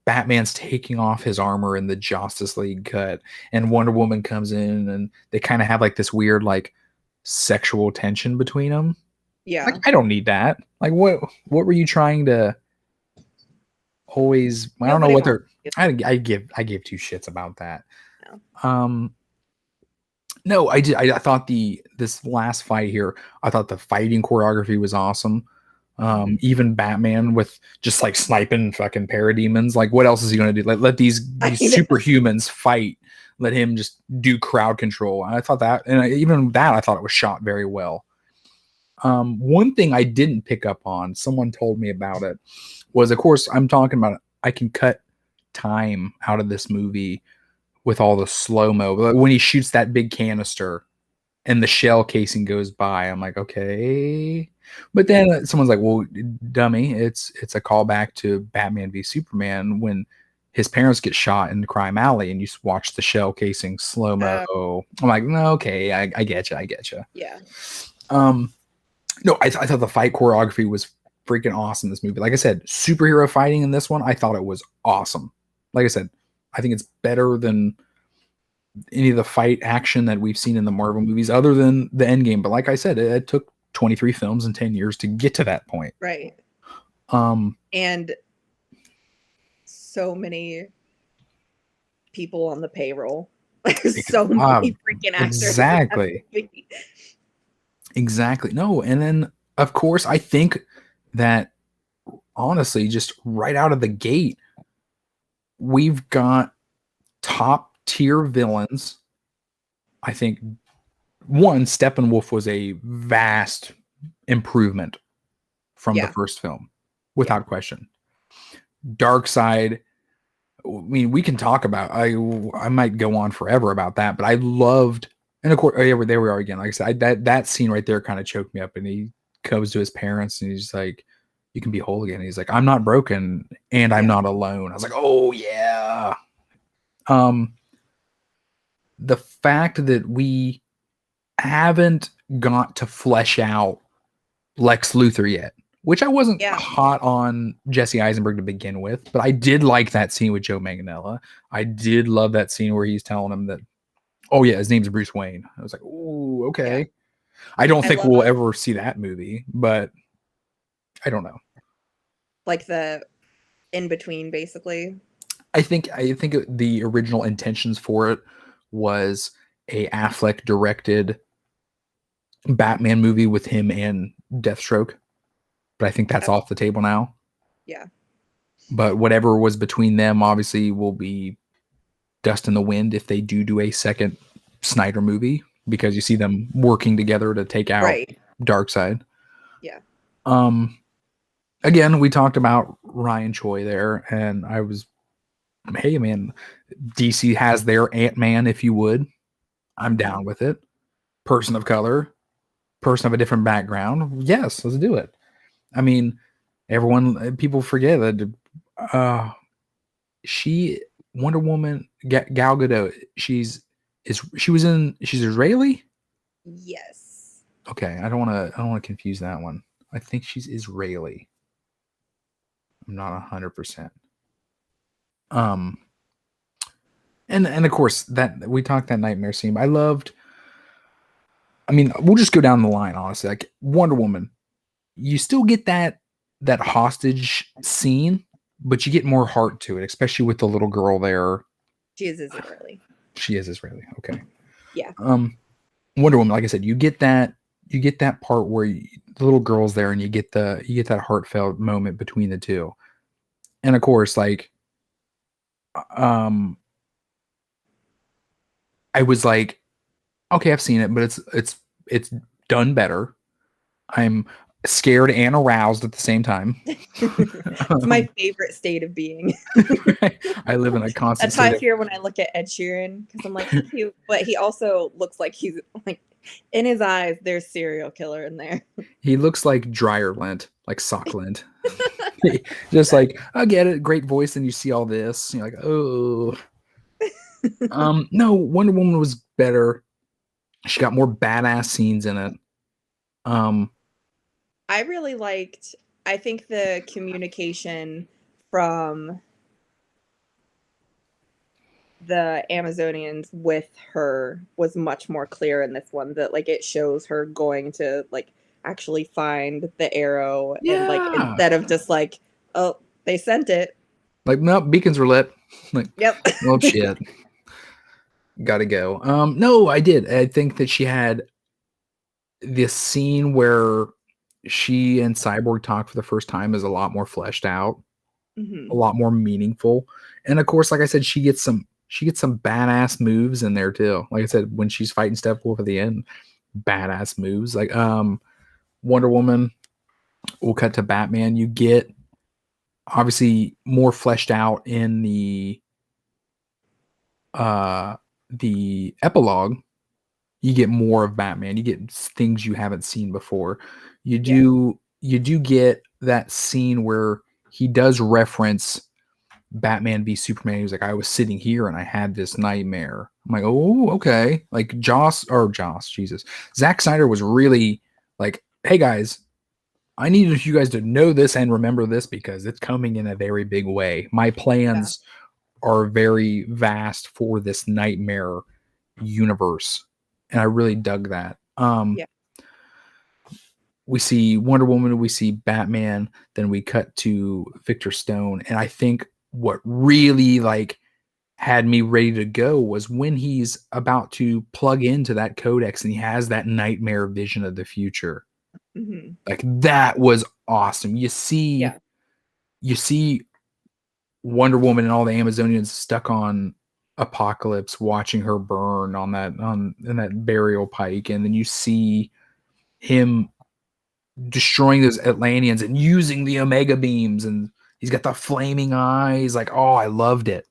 Batman's taking off his armor in the Justice League cut, and Wonder Woman comes in, and they kind of have like this weird like sexual tension between them. Yeah. Like, I don't need that. Like, what were you trying to always? I don't know what they're. I give two shits about that. No. No, I did. I thought this last fight here, I thought the fighting choreography was awesome. Even Batman with just like sniping fucking parademons. Like, what else is he going to do? Like, let these superhumans fight. Let him just do crowd control. And I thought that, and even that, I thought it was shot very well. One thing I didn't pick up on, someone told me about it, was, of course, I'm talking about, I can cut time out of this movie with all the slow-mo. When he shoots that big canister and the shell casing goes by, I'm like, okay. But then someone's like, well, dummy, it's a callback to Batman v Superman when his parents get shot in Crime Alley and you watch the shell casing slow-mo. I'm like, no, okay, I get you. Yeah. No, I thought the fight choreography was freaking awesome in this movie. Like I said, superhero fighting in this one, I thought it was awesome. Like I said, I think it's better than any of the fight action that we've seen in the Marvel movies, other than the Endgame. But like I said, it took 23 films and 10 years to get to that point. Right. And so many people on the payroll. So many freaking actors. Exactly. No, and then of course I think that honestly, just right out of the gate, we've got top tier villains. I think one, Steppenwolf was a vast improvement from the first film, without question. Darkseid, I mean, we can talk about, I might go on forever about that, but I loved, and of course, there we are again. Like I said, that scene right there kind of choked me up, and goes to his parents and he's like, you can be whole again. He's like, I'm not broken and I'm Yeah. not alone. I was like, oh yeah. The fact that we haven't got to flesh out Lex Luthor yet, which I wasn't Yeah. hot on Jesse Eisenberg to begin with, but I did like that scene with Joe Manganiello. I did love that scene where he's telling him that, oh yeah, his name's Bruce Wayne. I was like, ooh, okay. Yeah. I don't I think love we'll ever see that movie, but I don't know. like the in between, basically. I think the original intentions for it was a Affleck directed Batman movie with him and Deathstroke, but I think that's Yeah. off the table now. Yeah. But whatever was between them obviously will be dust in the wind if they do a second Snyder movie, because you see them working together to take out Right. Darkseid. Yeah. Again, we talked about Ryan Choi there, and I was, hey man, DC has their Ant-Man, if you would. I'm down with it. Person of color, person of a different background. Yes, let's do it. I mean, people forget that she, Wonder Woman, Gal Gadot, she's Israeli. Yes. Okay, I don't want to confuse that one. I think she's Israeli. I'm not 100%. And of course that we talked that nightmare scene. I loved. I mean, we'll just go down the line, honestly. Like Wonder Woman, you still get that hostage scene, but you get more heart to it, especially with the little girl there. She is Israeli. She is Israeli. Okay. Yeah. Wonder Woman, like I said, you get that part where the little girl's there, and you get that heartfelt moment between the two. And of course, like, I was like, okay, I've seen it, but it's done better. I'm scared and aroused at the same time. It's my favorite state of being. I live in a constant That's how I state. feel when I look at Ed Sheeran, because I'm like, he's cute, but he also looks like he's like, in his eyes, there's serial killer in there. He looks like dryer lint, like sock lint. Just like, I get it, great voice, and you see all this, you're like, oh. No, Wonder Woman was better. She got more badass scenes in it. I really liked, I think the communication from the Amazonians with her was much more clear in this one, that like it shows her going to like actually find the arrow, and like Yeah. instead of just like, oh, they sent it. Like, no, beacons were lit. Like, Yep. well, shit. Gotta go. No, I did. I think that she had this scene where she and Cyborg talk for the first time is a lot more fleshed out, a lot more meaningful. And of course, like I said, she gets some badass moves in there too. Like I said, when she's fighting Steppenwolf at the end, badass moves. Like Wonder Woman, we'll cut to Batman. You get obviously more fleshed out in the epilogue. You get more of Batman. You get things you haven't seen before. You do get that scene where he does reference Batman v Superman. He's like, I was sitting here and I had this nightmare. I'm like, oh, okay. Like Jesus. Zack Snyder was really like, hey guys, I needed you guys to know this and remember this because it's coming in a very big way. My plans are very vast for this nightmare universe. And I really dug that. We see Wonder Woman, we see Batman, then we cut to Victor Stone. And I think what really like had me ready to go was when he's about to plug into that codex and he has that nightmare vision of the future. Like that was awesome. You see Wonder Woman and all the Amazonians stuck on Apocalypse, watching her burn in that burial pike, and then you see him destroying those Atlanteans and using the Omega beams, and he's got the flaming eyes. Like, oh, I loved it.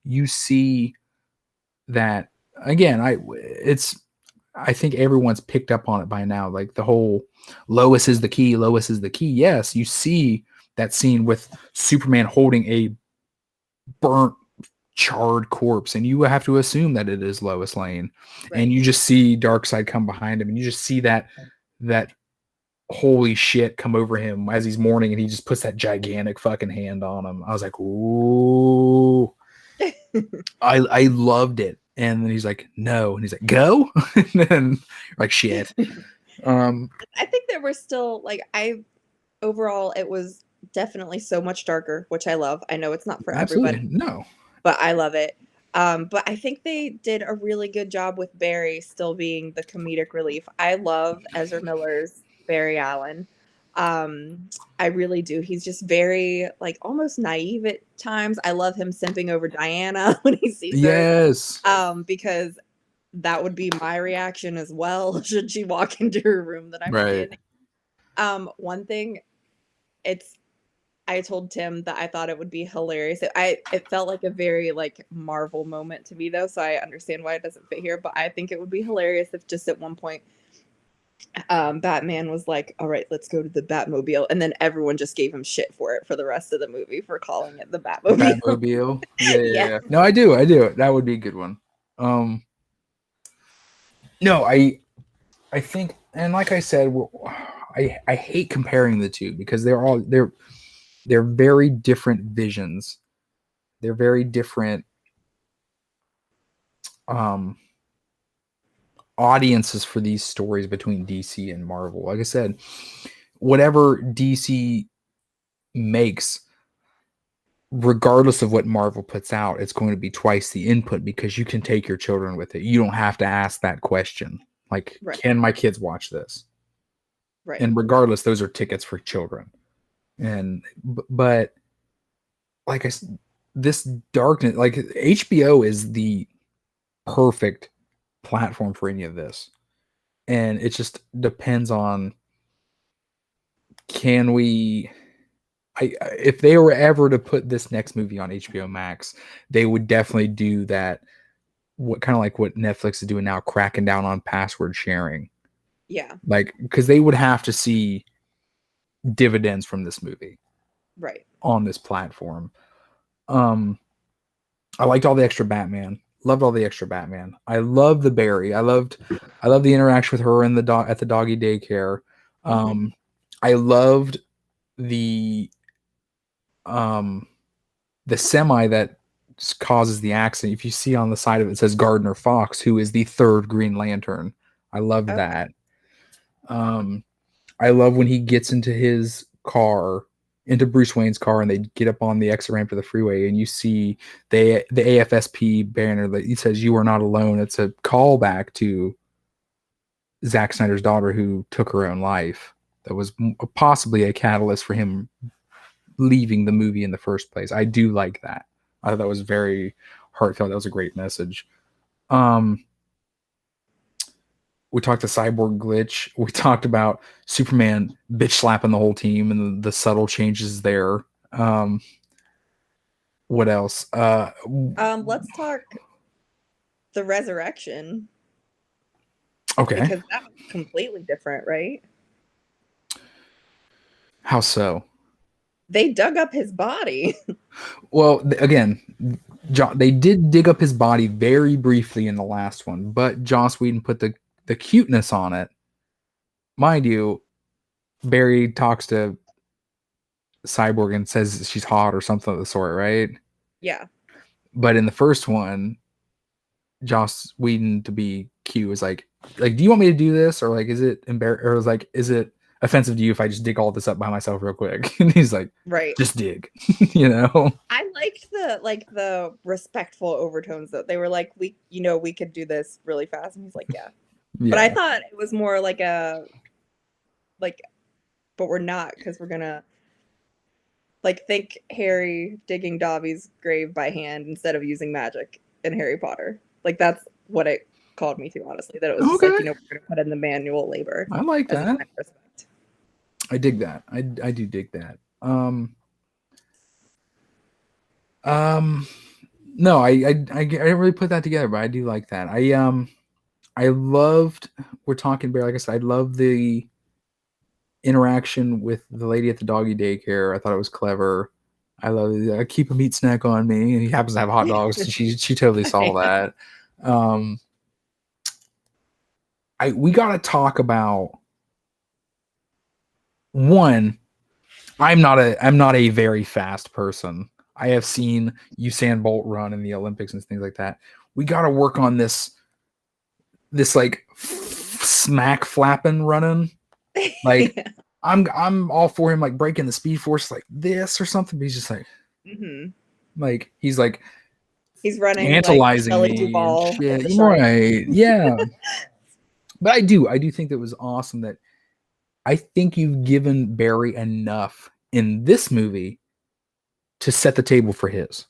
You see that again. I think everyone's picked up on it by now. Like the whole Lois is the key, Lois is the key. Yes, you see that scene with Superman holding a burnt, charred corpse, and you have to assume that it is Lois Lane. Right. And you just see Darkseid come behind him, and you just see that holy shit come over him as he's mourning, and he just puts that gigantic fucking hand on him. I was like, ooh. I loved it. And then he's like, no. And he's like, go. And then like shit. I think there were still like overall it was definitely so much darker, which I love. I know it's not for Absolutely. everybody, No. but I love it. But I think they did a really good job with Barry still being the comedic relief. I love Ezra Miller's Barry Allen. I really do. He's just very like almost naive at times. I love him simping over Diana when he sees her. Yes. Because that would be my reaction as well should she walk into her room that I'm Right. standing. One thing, I told Tim that I thought it would be hilarious. It felt like a very like Marvel moment to me though, so I understand why it doesn't fit here. But I think it would be hilarious if just at one point, Batman was like, "All right, let's go to the Batmobile," and then everyone just gave him shit for it for the rest of the movie for calling it the Batmobile. Batmobile. Yeah. Yeah. No, I do. That would be a good one. No, I think, and like I said, I hate comparing the two because they're very different visions. They're very different audiences for these stories between DC and Marvel. Like I said, whatever DC makes, regardless of what Marvel puts out, it's going to be twice the input because you can take your children with it. You don't have to ask that question. Like, Right. can my kids watch this? Right. And regardless, those are tickets for children. And but like I said, this darkness, like HBO is the perfect platform for any of this. And it just depends on, can we if they were ever to put this next movie on HBO Max, they would definitely do that, what kind of like what Netflix is doing now, cracking down on password sharing. Yeah. Like, because they would have to see dividends from this movie Right. on this platform. I liked all the extra Batman. Loved all the extra Batman. I love the Barry. I loved the interaction with her and the dog at the doggy daycare. I loved the the semi that causes the accident. If you see on the side of it, it says Gardner Fox, who is the third Green Lantern. I love Okay. that. I love when he gets into his car, into Bruce Wayne's car, and they get up on the exit ramp to the freeway, and you see the AFSP banner that he says "You are not alone." It's a callback to Zack Snyder's daughter who took her own life. That was possibly a catalyst for him leaving the movie in the first place. I do like that. I thought that was very heartfelt. That was a great message. We talked to Cyborg Glitch. We talked about Superman bitch slapping the whole team and the subtle changes there. What else? Let's talk the resurrection. Okay. Because that was completely different, right? How so? They dug up his body. Well, again, they did dig up his body very briefly in the last one, but Joss Whedon put the cuteness on it. Mind you, Barry talks to Cyborg and says she's hot or something of the sort, right? Yeah. But in the first one, Joss Whedon, to be cute, was like, do you want me to do this, or like, is it or was like, is it offensive to you if I just dig all this up by myself real quick? And he's like, right, just dig. You know. I liked the respectful overtones though. They were like, we could do this really fast, and he's like, yeah. But I thought it was more like but we're not, because we're gonna think Harry digging Dobby's grave by hand instead of using magic in Harry Potter. Like, that's what it called me to, honestly. That it was just we're gonna put in the manual labor. I like that. I dig that. I do dig that. No, I didn't really put that together, but I do like that. we're talking Barry, like I said, I love the interaction with the lady at the doggy daycare. I thought it was clever. I keep a meat snack on me, and he happens to have hot dogs. So she totally saw that. Um, we got to talk about one. I'm not a very fast person. I have seen Usain Bolt run in the Olympics and things like that. We got to work on this like smack flapping running. Like Yeah. I'm all for him like breaking the speed force like this or something. But he's just like like he's running like tantalizing Shelley me and Duvall in shit. The You're Shark. right. Yeah. But I do think that was awesome that I think you've given Barry enough in this movie to set the table for his.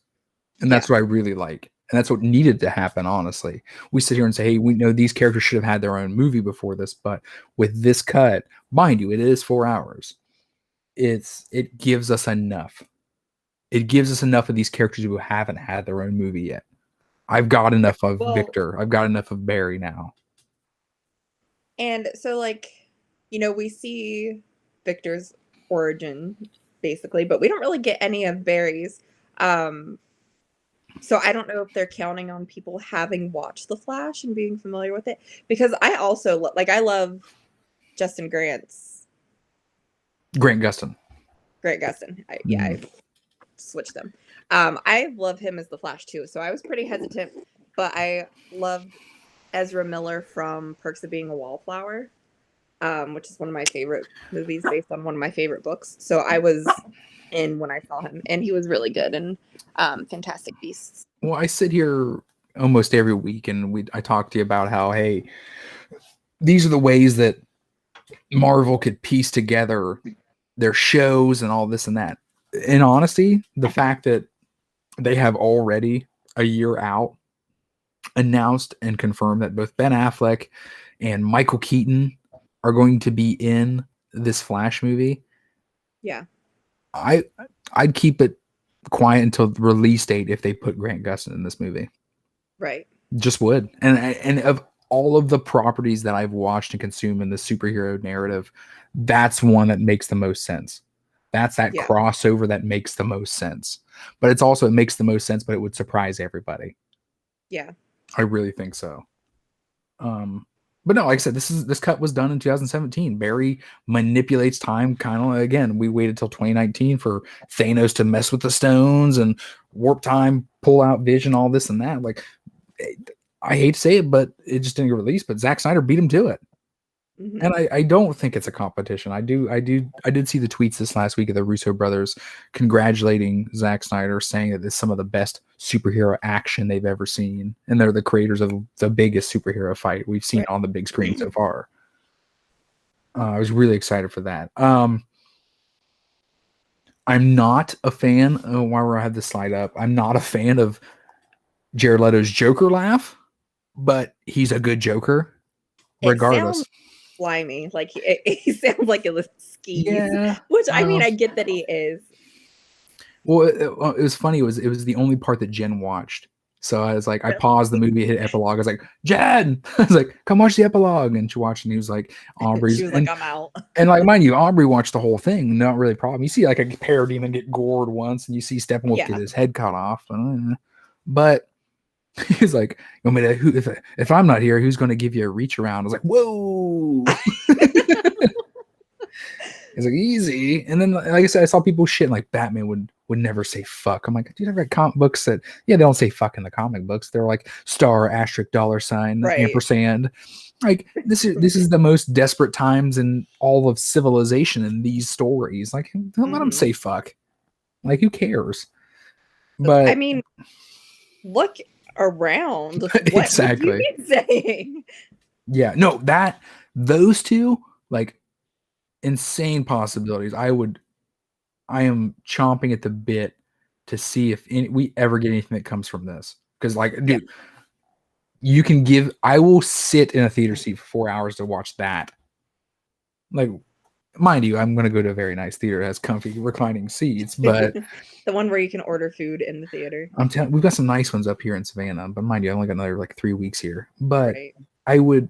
And Yeah. that's what I really like. And that's what needed to happen, honestly. We sit here and say, hey, we know these characters should have had their own movie before this, but with this cut, mind you, it is 4 hours. It gives us enough. It gives us enough of these characters who haven't had their own movie yet. I've got enough of Well, Victor. I've got enough of Barry now. and so like, we see Victor's origin basically, but we don't really get any of Barry's. So I don't know if they're counting on people having watched The Flash and being familiar with it, because I also I love Justin Grant's Grant Gustin. I switched them. I love him as the Flash too, so I was pretty hesitant, but I loved Ezra Miller from Perks of Being a Wallflower, which is one of my favorite movies based on one of my favorite books. So I was in when I saw him, and he was really good in Fantastic Beasts. Well, I sit here almost every week and I talk to you about how, hey, these are the ways that Marvel could piece together their shows and all this and that. In honesty, the fact that they have already a year out announced and confirmed that both Ben Affleck and Michael Keaton are going to be in this Flash movie. Yeah. I'd keep it quiet until the release date if they put Grant Gustin in this movie. Right. Just would. And of all of the properties that I've watched and consumed in the superhero narrative, that's one that makes the most sense. That's that crossover that makes the most sense. But it makes the most sense, but it would surprise everybody. Yeah. I really think so. But no, like I said, this cut was done in 2017. Barry manipulates time kind of again. We waited till 2019 for Thanos to mess with the stones and warp time, pull out Vision, all this and that. Like, I hate to say it, but it just didn't get released. But Zack Snyder beat him to it. Mm-hmm. And I don't think it's a competition. I did see the tweets this last week of the Russo brothers congratulating Zack Snyder, saying that it's some of the best superhero action they've ever seen, and they're the creators of the biggest superhero fight we've seen on the big screen so far. I was really excited for that. I'm not a fan. While I have this slide up, I'm not a fan of Jared Leto's Joker laugh, but he's a good Joker, regardless. Slimy, like he sounds like it was skis. Yeah, which I mean, I get that he is. Well, it was funny. It was the only part that Jen watched. So I was like, I paused the movie, hit epilogue. I was like, Jen, I was like, come watch the epilogue. And she watched, and he was like, Aubrey's. She was like, I'm out. And like, mind you, Aubrey watched the whole thing. Not really a problem. You see like a parademon get gored once, and you see Steppenwolf get his head cut off. But he's like, you want me to? If I'm not here, who's going to give you a reach around? I was like, whoa. It's like easy. And then, like I said, I saw people shit like Batman would never say fuck. I'm like, dude, I've read comic books that, they don't say fuck in the comic books. They're like star, asterisk, $, ampersand. Like this is the most desperate times in all of civilization in these stories. Like, don't let them say fuck. Like, who cares? But I mean, look around. What exactly. Would you be saying? Yeah, no, those two, like, insane possibilities. I am chomping at the bit to see if we ever get anything that comes from this. Because, like, dude, I will sit in a theater seat for 4 hours to watch that. Like, mind you, I'm going to go to a very nice theater that has comfy reclining seats, but the one where you can order food in the theater. I'm telling, we've got some nice ones up here in Savannah, but mind you, I only got another like 3 weeks here. But I would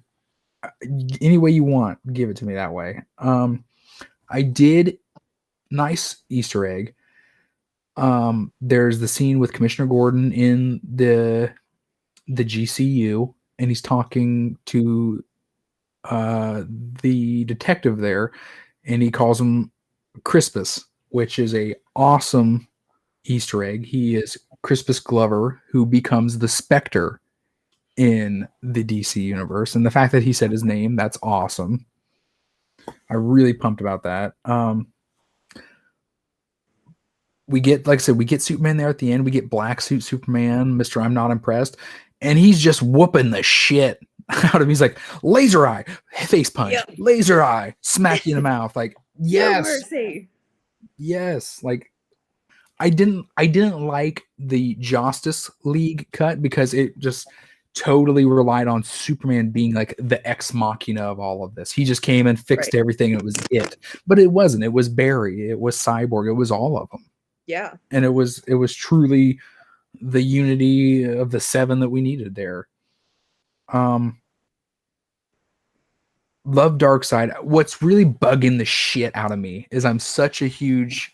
any way you want, give it to me that way. I did nice Easter egg. There's the scene with Commissioner Gordon in the GCU, and he's talking to the detective there, and he calls him Crispus, which is a awesome Easter egg. He is Crispus Glover, who becomes the Spectre in the DC universe, and the fact that he said his name, that's awesome. I really pumped about that. We get, like I said, we get Superman there at the end. We get Black Suit Superman, Mr. I'm Not Impressed, and he's just whooping the shit out of him. He's like, laser eye, face punch, Yep. laser eye, smack you in the mouth. Like, yes, No mercy. yes. Like, I didn't like the Justice League cut because it just totally relied on Superman being like the ex machina of all of this. He just came and fixed everything. And it was it, but it wasn't. It was Barry. It was Cyborg. It was all of them. Yeah. And it was truly the unity of the seven that we needed there. Love Darkseid. What's really bugging the shit out of me is I'm such a huge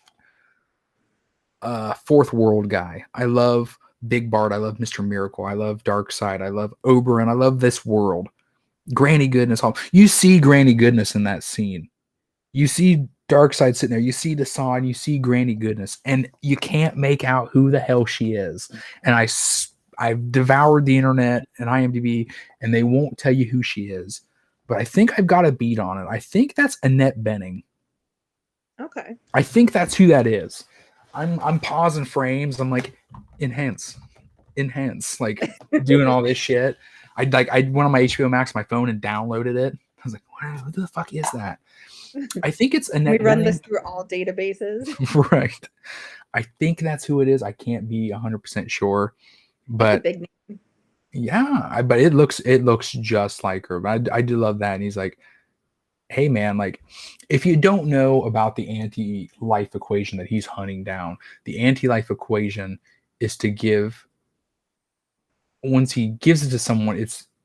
fourth world guy. I love Big Bart. I love Mr. Miracle. I love Darkseid. I love Oberon. I love this world. Granny Goodness. You see Granny Goodness in that scene. You see Darkseid sitting there. You see the saw, and you see Granny Goodness, and you can't make out who the hell she is. And I've devoured the internet and IMDb, and they won't tell you who she is. But I think I've got a beat on it. I think that's Annette Bening. Okay. I think that's who that is. I'm pausing frames. I'm like, enhance, like doing all this shit. I went on my HBO Max, my phone, and downloaded it. I was like, what the fuck is that? I think it's Annette. We run this through all databases. Right. I think that's who it is. I can't be 100% sure, but big name. Yeah, but it looks just like her. But I do love that. And he's like, hey man, like if you don't know about the anti-life equation that he's hunting down, the anti-life equation is to give, once he gives it to someone,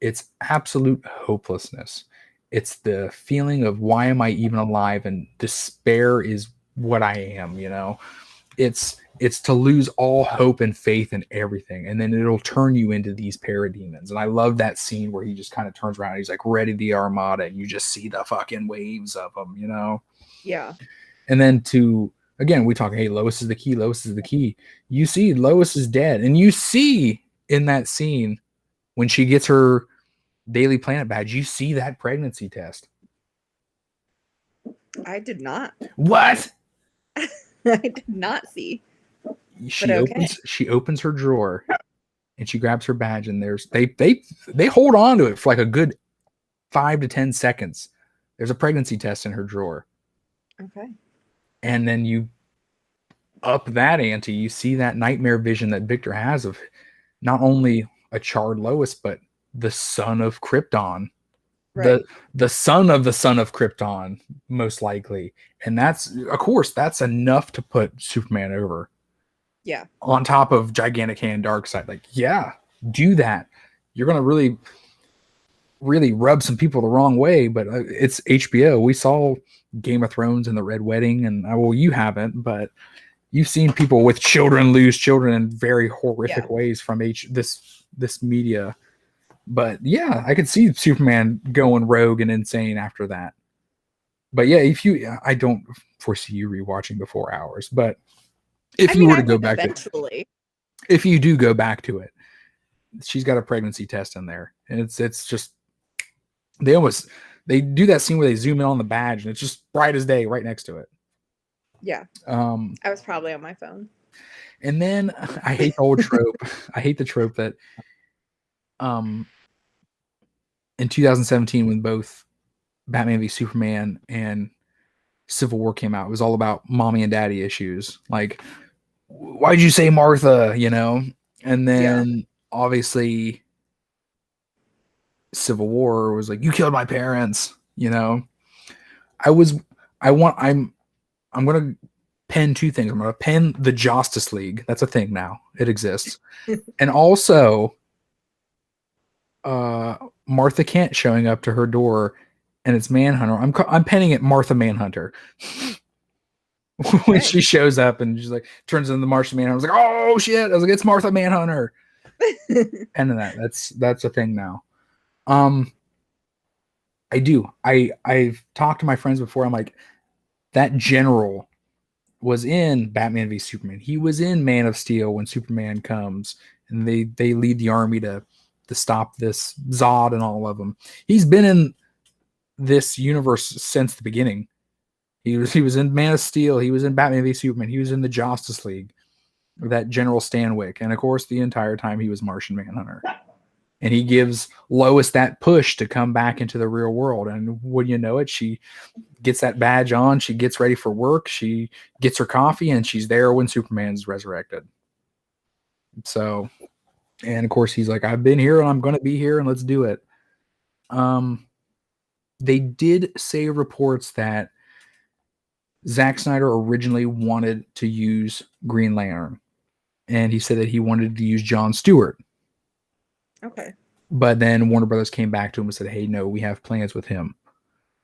it's absolute hopelessness. It's the feeling of why am I even alive, and despair is what I am, you know. It's to lose all hope and faith in everything, and then it'll turn you into these parademons. And I love that scene where he just kind of turns around, and he's like, ready the armada, and you just see the fucking waves of them, you know. Yeah. And then again, we talk, hey, Lois is the key, Lois is the key. You see Lois is dead, and you see in that scene when she gets her Daily Planet badge, you see that pregnancy test. I did not. What? I did not see. She opens her drawer and she grabs her badge, and they hold on to it for like a good 5 to 10 seconds. There's a pregnancy test in her drawer. Okay. And then you up that ante, you see that nightmare vision that Victor has of not only a charred Lois, but the son of Krypton. Right. The son of Krypton, most likely. And that's, of course, that's enough to put Superman over. Yeah. On top of Gigantic Hand Darkseid. Like, yeah, do that. You're going to really, really rub some people the wrong way, but it's HBO. We saw Game of Thrones and the Red Wedding, and well, you haven't, but you've seen people with children lose children in very horrific ways from this media. But yeah, I could see Superman going rogue and insane after that. But yeah, I don't foresee you rewatching before hours, but if you were to go back eventually, if you do go back to it, she's got a pregnancy test in there, and it's just they do that scene where they zoom in on the badge, and it's just bright as day right next to it. Yeah. I was probably on my phone. And then I hate the old trope. I hate the trope that in 2017, when both Batman v Superman and Civil War came out, it was all about mommy and daddy issues. Like, why'd you say Martha, you know? And then obviously Civil War was like, you killed my parents, you know? I'm going to pen two things. I'm going to pen the Justice League. That's a thing now. It exists. And also, Martha Kent showing up to her door, and it's Manhunter. I'm penning it Martha Manhunter. When she shows up and she's like turns into the Martian Manhunter, I was like, oh shit! I was like, it's Martha Manhunter. And then that's a thing now. I do. I've talked to my friends before. I'm like, that general was in Batman v Superman. He was in Man of Steel when Superman comes and they lead the army to stop this Zod and all of them. He's been in this universe since the beginning. He was in Man of Steel. He was in Batman v Superman. He was in the Justice League, that General Stanwyck, and of course the entire time he was Martian Manhunter. And he gives Lois that push to come back into the real world. And when you know it, she gets that badge on. She gets ready for work. She gets her coffee, and she's there when Superman's resurrected. So, and of course, he's like, I've been here and I'm going to be here and let's do it. They did say reports that Zack Snyder originally wanted to use Green Lantern. And he said that he wanted to use John Stewart. Okay. But then Warner Brothers came back to him and said, hey, no, we have plans with him.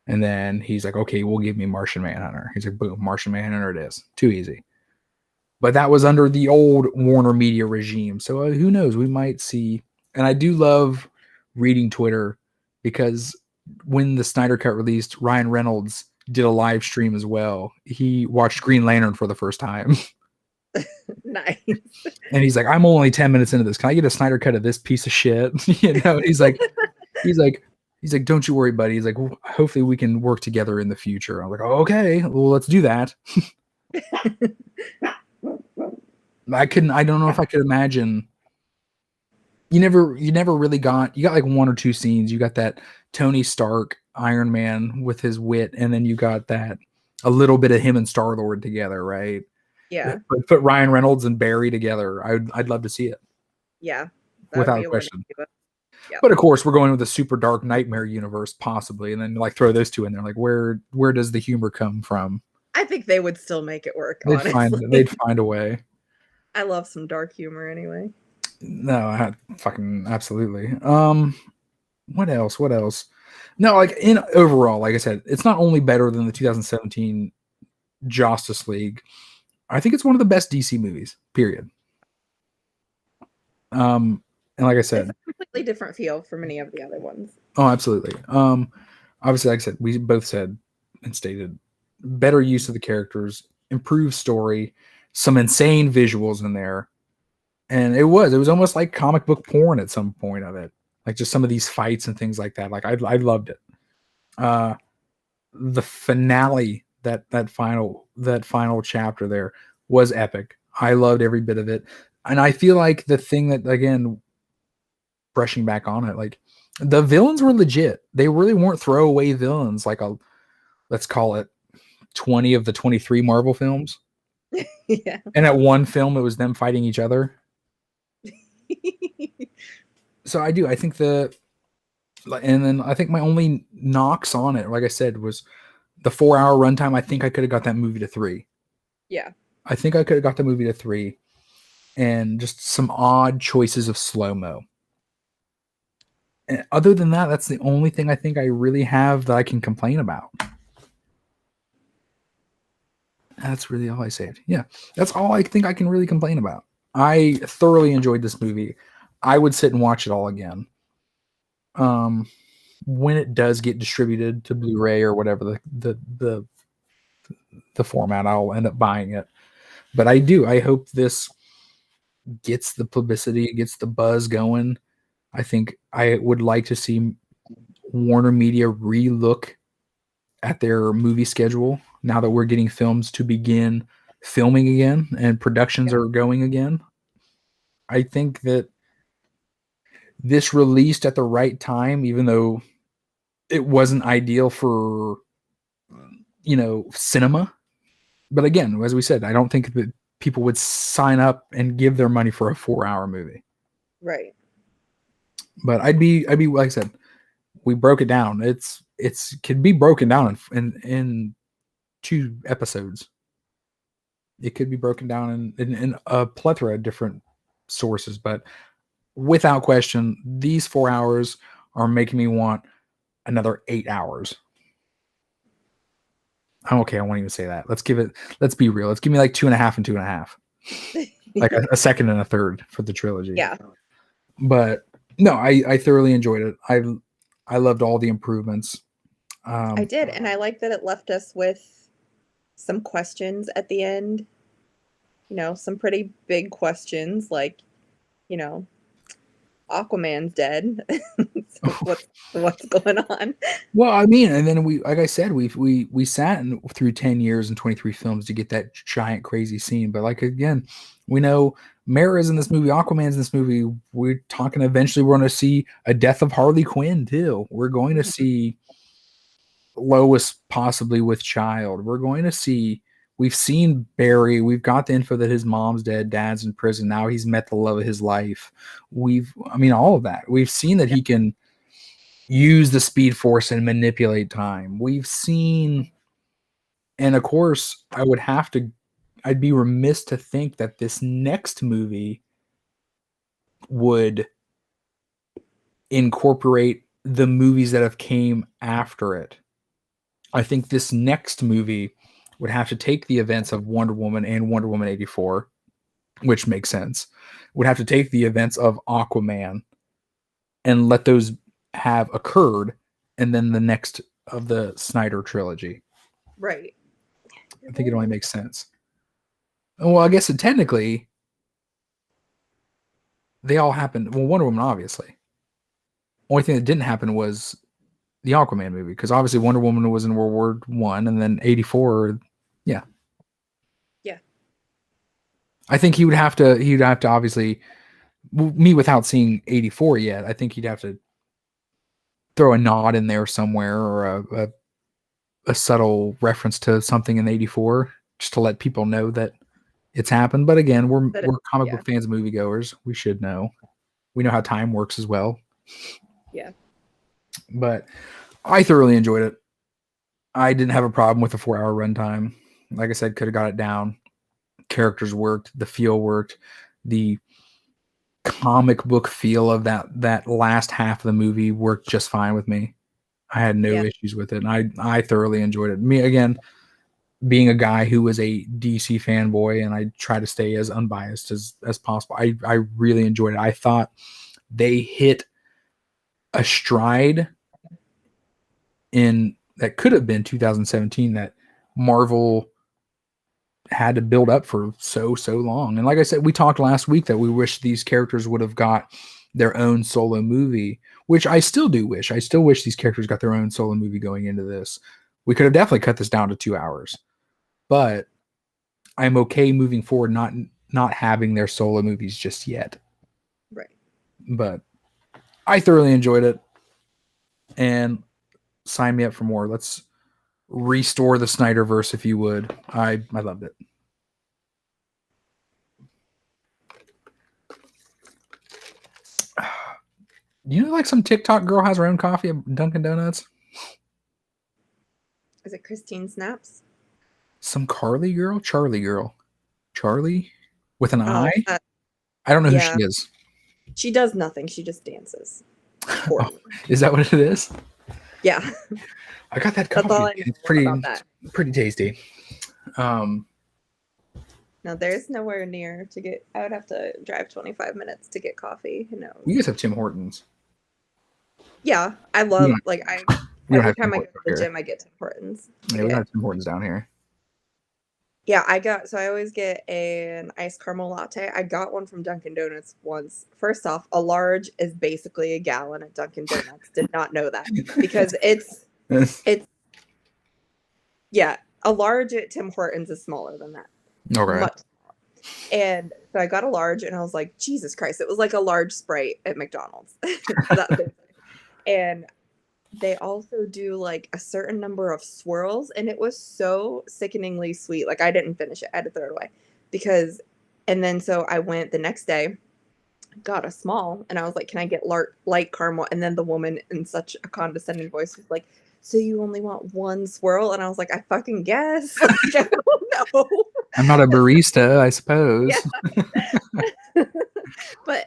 And then he's like, okay, we'll give me Martian Manhunter. He's like, boom, Martian Manhunter it is. Too easy. But that was under the old Warner Media regime. So who knows? We might see. And I do love reading Twitter because when the Snyder Cut released, Ryan Reynolds did a live stream as well. He watched Green Lantern for the first time. Nice. And he's like, I'm only 10 minutes into this. Can I get a Snyder Cut of this piece of shit? You know, he's like, don't you worry, buddy. He's like, hopefully we can work together in the future. I'm like, oh, okay, well, let's do that. I don't know if I could imagine. You never really you got like one or two scenes. You got that Tony Stark Iron Man with his wit, and then you got that a little bit of him and Star-Lord together, right? Yeah. Put Ryan Reynolds and Barry together. I'd love to see it. Yeah. Without question. Yeah. But of course, we're going with a super dark nightmare universe, possibly, and then like throw those two in there. Like, where does the humor come from? I think they would still make it work. They'd find a way. I love some dark humor anyway. No, fucking absolutely. What else? No, like in overall, like I said, it's not only better than the 2017 Justice League. I think it's one of the best DC movies. Period. And like I said, it's a completely different feel from any of the other ones. Oh, absolutely. Obviously, like I said, we both said and stated better use of the characters, improved story, some insane visuals in there. And it was almost like comic book porn at some point of it. Like just some of these fights and things like that. Like I loved it. The finale, that final chapter there was epic. I loved every bit of it. And I feel like the thing that, again, brushing back on it, like the villains were legit. They really weren't throwaway villains like let's call it 20 of the 23 Marvel films. Yeah. And at one film, it was them fighting each other. So I think and then I think my only knocks on it, like I said, was the 4-hour runtime. I think I could have got that movie to 3. Yeah. I think I could have got the movie to 3, and just some odd choices of slow-mo. And other than that, that's the only thing I think I really have that I can complain about. That's really all I saved. Yeah, that's all I think I can really complain about. I thoroughly enjoyed this movie. I would sit and watch it all again. When it does get distributed to Blu-ray or whatever the format, I'll end up buying it. But I hope this gets the publicity, gets the buzz going. I think I would like to see Warner Media re-look at their movie schedule now that we're getting films to begin filming again and productions are going again. I think that this released at the right time, even though it wasn't ideal for, cinema. But again, as we said, I don't think that people would sign up and give their money for a 4-hour movie. Right. But I'd be like I said, we broke it down. It could be broken down in 2 episodes. It could be broken down in a plethora of different sources, but without question, these 4 hours are making me want another 8 hours. Okay, I won't even say that. Let's be real. Let's give me like 2.5 and 2.5. Like a second and a third for the trilogy. Yeah. But no, I thoroughly enjoyed it. I loved all the improvements. I did, and I like that it left us with some questions at the end. You know, some pretty big questions like, you know, Aquaman's dead. So what's going on? Well, I mean, and then like I said, we sat through 10 years and 23 films to get that giant crazy scene. But like again, we know Mara's in this movie, Aquaman's in this movie. We're talking eventually we're going to see a death of Harley Quinn too. We're going to see Lois possibly with child. We've seen Barry. We've got the info that his mom's dead, dad's in prison. Now he's met the love of his life. All of that. We've seen that he can use the Speed Force and manipulate time. We've seen, and of course, I'd be remiss to think that this next movie would incorporate the movies that have came after it. I think this next movie would have to take the events of Wonder Woman and Wonder Woman 84, which makes sense. Would have to take the events of Aquaman and let those have occurred, and then the next of the Snyder trilogy. Right. I think it only makes sense. Well, I guess technically they all happened. Well, Wonder Woman, obviously. Only thing that didn't happen was the Aquaman movie, because obviously Wonder Woman was in World War One, and then 84. Yeah. Yeah. I think he'd have to obviously, me without seeing 84 yet, I think he'd have to throw a nod in there somewhere, or a subtle reference to something in 84, just to let people know that it's happened. But again, we're comic book fans, moviegoers. We should know. We know how time works as well. Yeah. But I thoroughly enjoyed it. I didn't have a problem with the 4-hour runtime. Like I said, could have got it down. Characters worked. The feel worked. The comic book feel of that last half of the movie worked just fine with me. I had no issues with it. And I thoroughly enjoyed it. Me, again, being a guy who was a DC fanboy, and I try to stay as unbiased as possible, I really enjoyed it. I thought they hit a stride in that could have been 2017 that Marvel had to build up for so long. And like I said, we talked last week that we wish these characters would have got their own solo movie, which I still do wish. I still wish these characters got their own solo movie going into this. We could have definitely cut this down to 2 hours, but I'm okay moving forward, not having their solo movies just yet. Right. But I thoroughly enjoyed it, and sign me up for more. Let's restore the Snyderverse, if you would. I loved it. You know, like some TikTok girl has her own coffee at Dunkin' Donuts? Is it Christine Snaps? Some Charlie girl? Charlie? With an I? I don't know who she is. She does nothing. She just dances. Oh, is that what it is? Yeah. I got that coffee. It's pretty tasty. No, there's nowhere near to get. I would have to drive 25 minutes to get coffee. Who knows? You guys have Tim Hortons. Yeah, I love every time I go to the gym, I get Tim Hortons. Yeah, we got Tim Hortons down here. Yeah, I always get an iced caramel latte. I got one from Dunkin' Donuts once. First off, a large is basically a gallon at Dunkin' Donuts. Did not know that, because it's a large at Tim Hortons is smaller than that. Okay. Much smaller. And so I got a large, and I was like, Jesus Christ, it was like a large Sprite at McDonald's. And they also do like a certain number of swirls, and it was so sickeningly sweet. Like, I didn't finish it. I had to throw it away so I went the next day, got a small, and I was like, can I get light caramel? And then the woman, in such a condescending voice, was like, so you only want one swirl? And I was like, I fucking guess. Like, I don't know. I'm not a barista, I suppose. Yeah.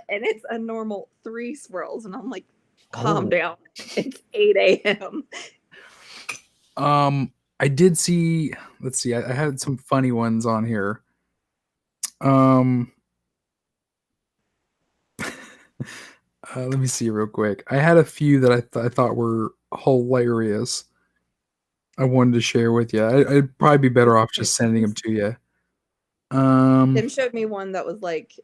And it's a normal 3 swirls, and I'm like, Calm Oh. down. It's 8 a.m. I did see. Let's see. I had some funny ones on here. Um, let me see real quick. I had a few that I thought were hilarious. I wanted to share with you. I'd probably be better off just sending them to you. Tim showed me one that was like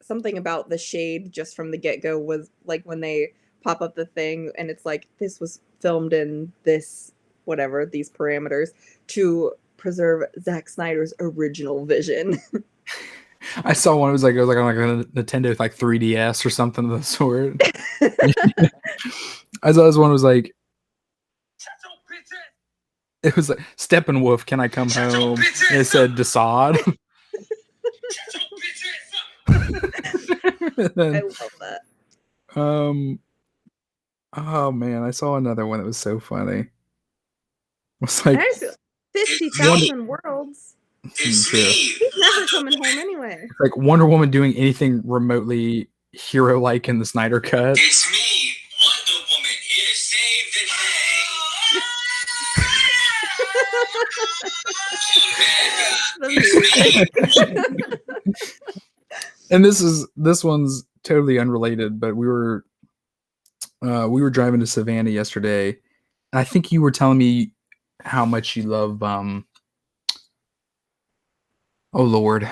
something about the shade just from the get-go was like when they pop up the thing and it's like this was filmed in this whatever these parameters to preserve Zack Snyder's original vision. I saw one. It was like on like a Nintendo with like 3DS or something of the sort. I saw this one was like, it was like Steppenwolf, can I come home? And it said Desaad. I love that. Oh man, I saw another one that was so funny. It was like 50,000 worlds. It's true. He's never coming home anyway. It's like Wonder Woman doing anything remotely hero-like in the Snyder cut. It's me, Wonder Woman, here to save the day. The music. And this one's totally unrelated, but we were driving to Savannah yesterday, and I think you were telling me how much you love oh Lord,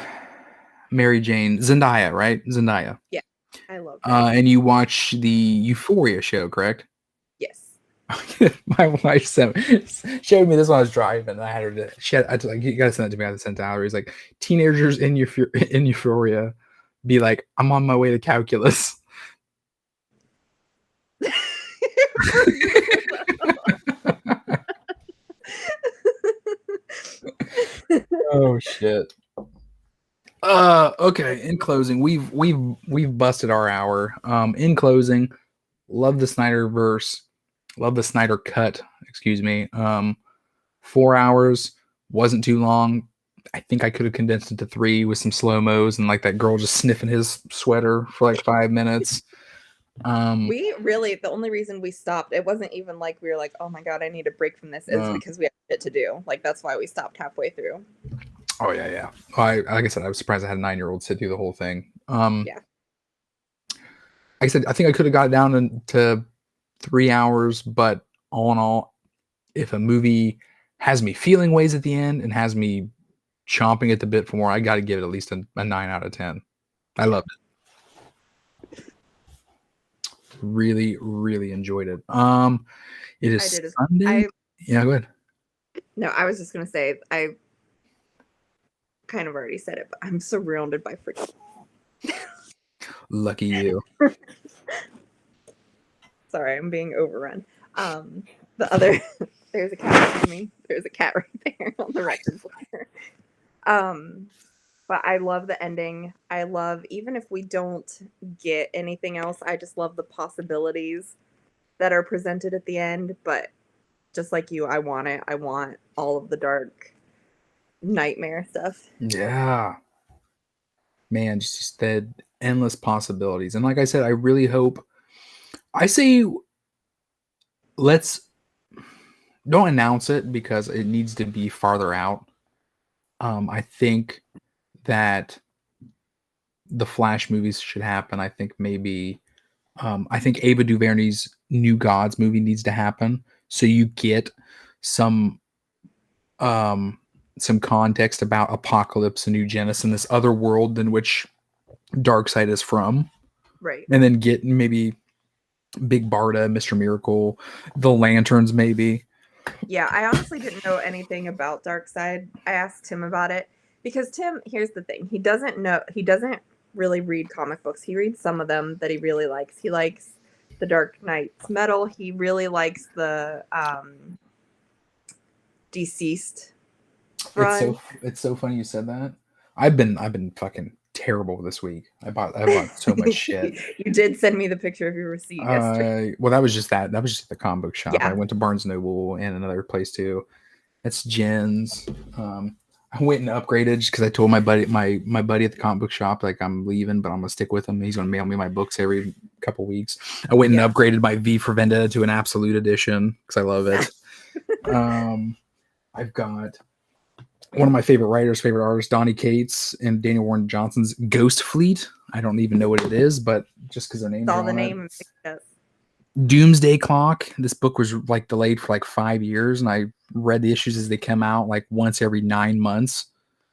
Mary Jane, Zendaya, right? Zendaya. Yeah, I love that. And you watch the Euphoria show, correct? Yes. My wife showed me this when I was driving. I had her to, like, you gotta send it to me. I had to send it to her. He's like, teenagers in Euphoria be like, I'm on my way to calculus. Oh shit. Okay, in closing, we've busted our hour. In closing, love the Snyderverse, love the Snyder cut, excuse me. 4 hours wasn't too long. I think I could have condensed it to 3 with some slow-mos and like that girl just sniffing his sweater for like 5 minutes. We really, the only reason we stopped, it wasn't even like we were like, oh my god, I need a break from this. It's because we had shit to do. Like that's why we stopped halfway through. Oh yeah. Like I said, I was surprised I had a 9-year-old sit through the whole thing. Yeah. Like I said, I think I could have got it down to 3 hours, but all in all, if a movie has me feeling ways at the end and has me chomping at the bit for more, I got to give it at least a 9 out of 10. I loved it. Really, really enjoyed it. It is Sunday. Yeah, go ahead. No, I was just gonna say I kind of already said it, but I'm surrounded by freaking. Lucky you. Sorry, I'm being overrun. The other, there's a cat behind me. There's a cat right there on the record player. But I love the ending. I love, even if we don't get anything else, I just love the possibilities that are presented at the end. But just like you, I want it. I want all of the dark nightmare stuff. Yeah. Man, just the endless possibilities. And like I said, I really hope, I say, let's don't announce it because it needs to be farther out. I think that the Flash movies should happen. I think maybe, I think Ava DuVernay's New Gods movie needs to happen. So you get some context about Apocalypse and New Genesis and this other world in which Darkseid is from. Right. And then get maybe Big Barda, Mr. Miracle, the Lanterns maybe. Yeah, I honestly didn't know anything about Darkseid. I asked Tim about it because Tim, here's the thing. He doesn't really read comic books. He reads some of them that he really likes. He likes the Dark Knight's Metal. He really likes the Deceased run. It's so funny you said that. I've been fucking terrible this week. I bought so much shit. You did send me the picture of your receipt yesterday. Well, that was just at the comic book shop. Yeah. I went to Barnes Noble and another place too. That's Jen's. I went and upgraded just because I told my buddy at the comic book shop, like, I'm leaving, but I'm gonna stick with him. He's gonna mail me my books every couple weeks. I went and Yeah. upgraded my V for Vendetta to an Absolute Edition because I love it. I've got one of my favorite writers, favorite artists, Donny Cates and Daniel Warren Johnson's Ghost Fleet. I don't even know what it is, but just because their names Saw are the on name. it. Yes. Doomsday Clock. This book was like delayed for like 5 years, and I read the issues as they come out like once every 9 months.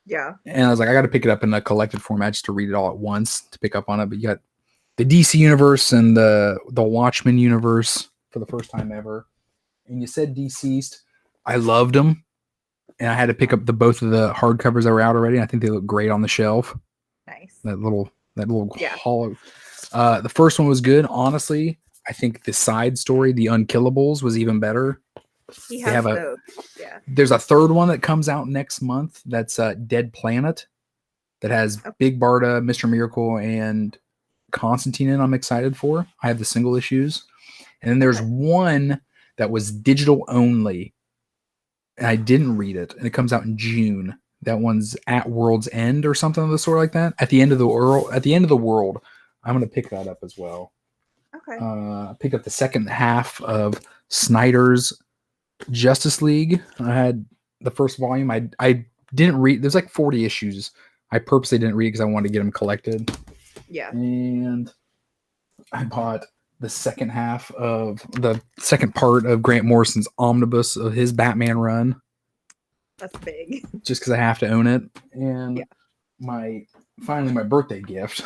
Yeah. And I was like, I got to pick it up in a collected format just to read it all at once to pick up on it. But you got the DC universe and the Watchmen universe for the first time ever. And you said Deceased. I loved them, and I had to pick up both of the hardcovers that were out already. I think they look great on the shelf. Nice. That little Yeah. hollow. The first one was good. Honestly, I think the side story, The Unkillables, was even better. He They has have those. Yeah. There's a third one that comes out next month. That's Dead Planet. That has Big Barda, Mr. Miracle, and Constantine in. I'm excited for. I have the single issues, and then there's one that was digital only, and I didn't read it, and it comes out in June. That one's At World's End or something of the sort like that. At the end of the world. At the end of the world. I'm gonna pick that up as well. Okay. Pick up the second half of Snyders Justice League. I had the first volume. I didn't read. There's like 40 issues. I purposely didn't read because I wanted to get them collected. Yeah. And I bought the second half of the second part of Grant Morrison's omnibus of his Batman run. That's big. Just because I have to own it. And Yeah. my birthday gift,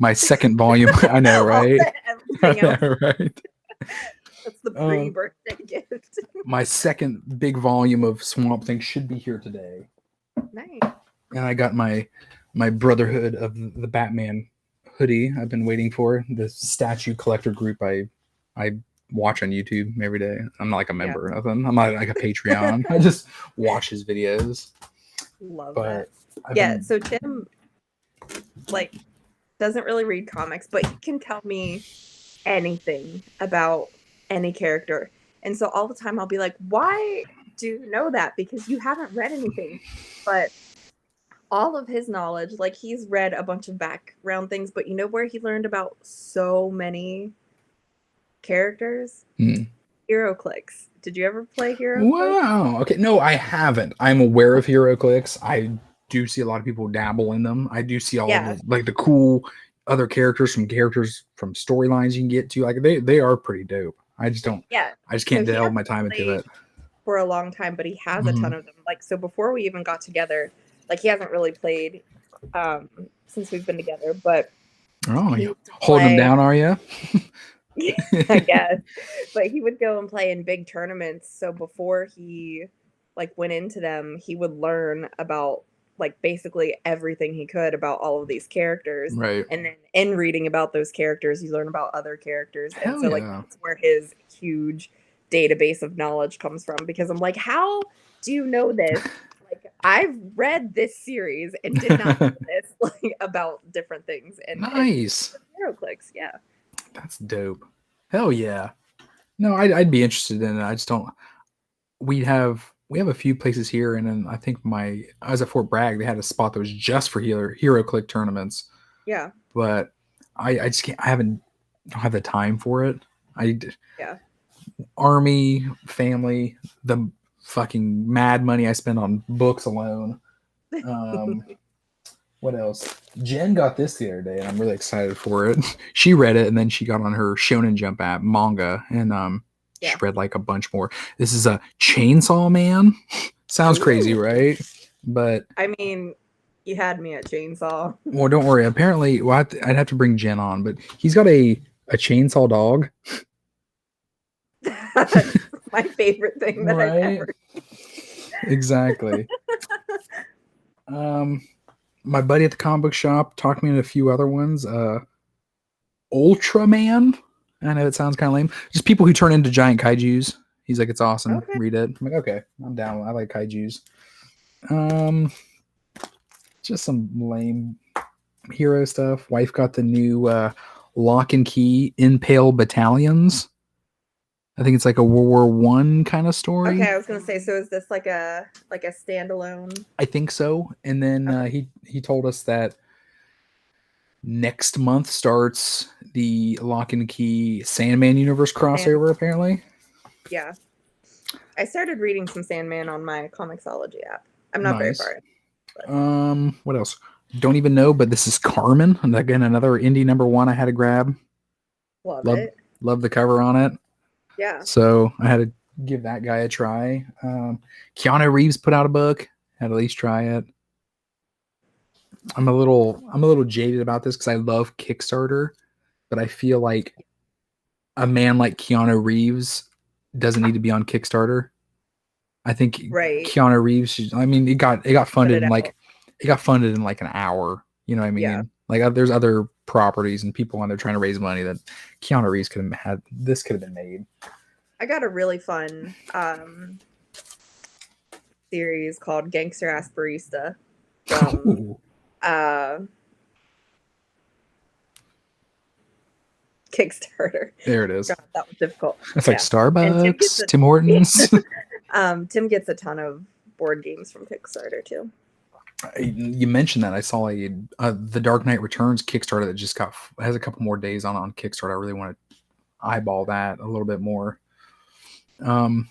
my second volume. I know, right? I know, right? That's the pre-birthday gift. My second big volume of Swamp Thing should be here today. Nice. And I got my Brotherhood of the Batman hoodie I've been waiting for. The statue collector group I watch on YouTube every day. I'm not like a member or nothing. I'm not like a Patreon. I just watch his videos. Love But that. So Tim like doesn't really read comics, but he can tell me anything about any character. And so all the time I'll be like, why do you know that? Because you haven't read anything. But all of his knowledge, like he's read a bunch of background things, but you know where he learned about so many characters? HeroClix. Did you ever play HeroClix? Wow. Okay. No, I haven't. I'm aware of HeroClix. I do see a lot of people dabble in them. I do see all of the, like the cool other characters from storylines you can get to. Like they are pretty dope. I just don't. Yeah. I just can't delve my time into it for a long time, but he has a ton of them. Like so, before we even got together, like he hasn't really played since we've been together. But you holding him down, are you? I guess. But he would go and play in big tournaments. So before he like went into them, he would learn about like basically everything he could about all of these characters. Right. And then in reading about those characters, you learn about other characters. Hell and so like that's where his huge database of knowledge comes from. Because I'm like, how do you know this? Like I've read this series and did not know this like about different things. And nice. HeroClix, yeah. That's dope. Hell yeah. No, I'd be interested in it. I just don't. We have a few places here, and then I think I was at Fort Bragg. They had a spot that was just for HeroClix tournaments. Yeah. But I just can't. I don't have the time for it. Army, family, the fucking mad money I spend on books alone. What else? Jen got this the other day, and I'm really excited for it. She read it, and then she got on her Shonen Jump app manga, and she read like a bunch more. This is a Chainsaw Man. Sounds crazy, right? But I mean, you had me at Chainsaw. Well, don't worry. Apparently, I'd have to bring Jen on, but he's got a chainsaw dog. That's my favorite thing that I've ever. Exactly. My buddy at the comic book shop talked me into a few other ones. Ultraman. I know it sounds kind of lame. Just people who turn into giant kaijus. He's like, it's awesome. Okay. Read it. I'm like, okay, I'm down. I like kaijus. Just some lame hero stuff. Wife got the new Lock and Key Impale Battalions. I think it's like a World War One kind of story. Okay, I was gonna say, so is this like a standalone? I think so. And then he told us that next month starts the Lock and Key Sandman universe crossover, apparently. Yeah. I started reading some Sandman on my Comixology app. I'm not very Nice. far in. What else? Don't even know, but this is Carmen. And again, another indie #1 I had to grab. Love Love, it. love the cover on it. Yeah. So I had to give that guy a try. Keanu Reeves put out a book. Had to at least try it. I'm a little jaded about this because I love Kickstarter, but I feel like a man like Keanu Reeves doesn't need to be on Kickstarter. I think Right. Keanu Reeves should, I mean, it got funded it in out. it got funded in like an hour. You know what I mean? Yeah. Like there's other properties and people on there trying to raise money that Keanu Reeves could have had. This could have been made. I got a really fun series called Gangster Ass Barista from Ooh, Kickstarter. there it is. God, that was difficult. It's like And Starbucks, Tim Hortons. Tim gets a ton of board games from Kickstarter too. You mentioned that. I saw the Dark Knight Returns Kickstarter that just has a couple more days on Kickstarter. I really want to eyeball that a little bit more. And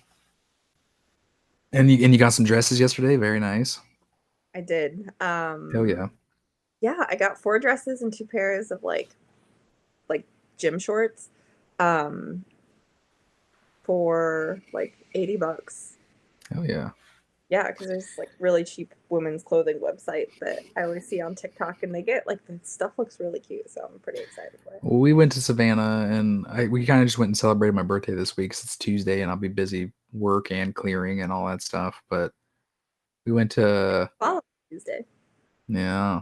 you got some dresses yesterday. Very nice. I did. Hell yeah. Yeah, I got 4 dresses and 2 pairs of like gym shorts for like $80. Hell yeah. Yeah, because there's like really cheap women's clothing websites that I always see on TikTok, and they get like the stuff looks really cute, so I'm pretty excited for it. Well, we went to Savannah, and we kind of just went and celebrated my birthday this week. 'Cause it's Tuesday, and I'll be busy work and clearing and all that stuff. But we went to Tuesday. Yeah.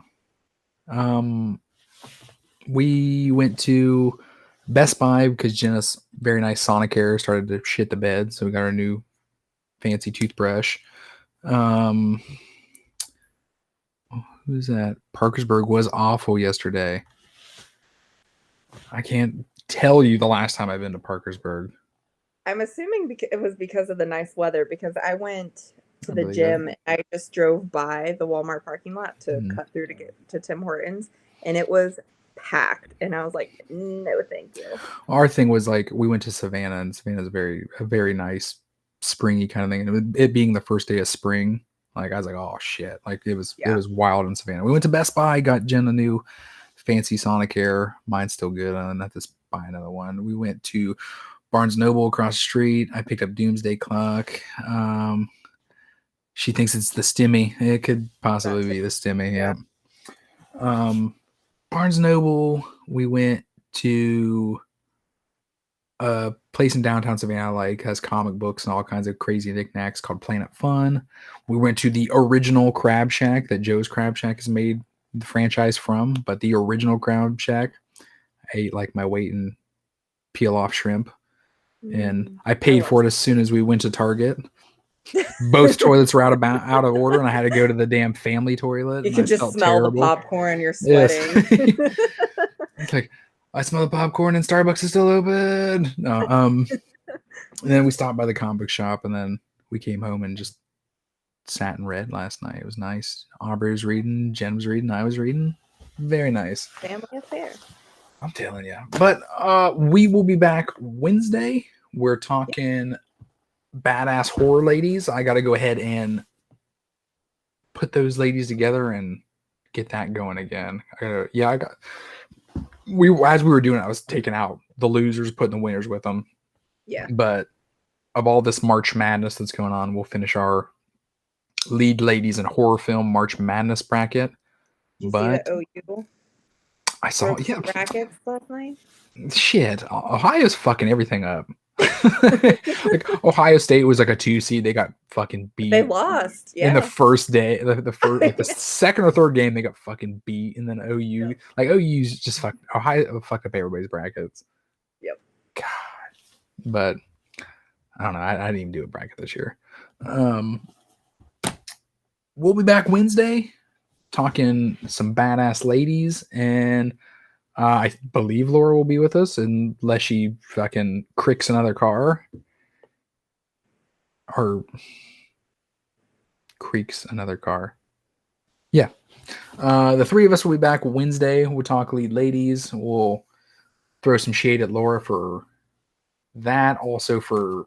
We went to Best Buy because Jenna's very nice Sonicare started to shit the bed, so we got our new fancy toothbrush. Who's that? Parkersburg was awful yesterday. I can't tell you the last time I've been to Parkersburg. I'm assuming it was because of the nice weather, because I went to the believe gym and I just drove by the Walmart parking lot to Mhm. cut through to get to Tim Hortons, and it was packed, and I was like, no thank you. Our thing was like we went to Savannah, and Savannah's a very nice springy kind of thing. And it being the first day of spring, like I was like, oh shit, like it was wild in Savannah. We went to Best Buy, got Jen a new fancy Sonicare. Mine's still good. I don't have to buy another one. We went to Barnes Noble across the street. I picked up Doomsday Clock. She thinks it's the Stimmy. It could possibly be the Stimmy. Yeah. Barnes Noble. We went to a place in downtown Savannah, like has comic books and all kinds of crazy knickknacks called Planet Fun. We went to the original Crab Shack that Joe's Crab Shack has made the franchise from, but the original Crab Shack. I ate like my weight in peel off shrimp, and I paid for it as soon as we went to Target. Both toilets were out of order, and I had to go to the damn family toilet. You can just smell the popcorn. You're sweating. Yes. It's like, I smell the popcorn, and Starbucks is still open. No, and then we stopped by the comic book shop, and then we came home and just sat and read last night. It was nice. Aubrey was reading, Jen was reading, I was reading. Very nice. Family affair. I'm telling you. But we will be back Wednesday. We're talking badass horror ladies. I got to go ahead and put those ladies together and get that going again. As we were doing it, I was taking out the losers, putting the winners with them. Yeah. But of all this March Madness that's going on, we'll finish our lead ladies in horror film March Madness bracket. Did you see the OU? I saw brackets last night. Shit, Ohio's fucking everything up. Like Ohio State was like a 2 seed. They got fucking beat. They lost in the first day. The first, like the second or third game, they got fucking beat. And then OU, like OU's just Ohio fucked up everybody's brackets. Yep. God, but I don't know. I didn't even do a bracket this year. We'll be back Wednesday talking some badass ladies, and I believe Laura will be with us unless she fucking cricks another car or creaks another car. Yeah. The three of us will be back Wednesday. We'll talk lead ladies. We'll throw some shade at Laura for that. Also for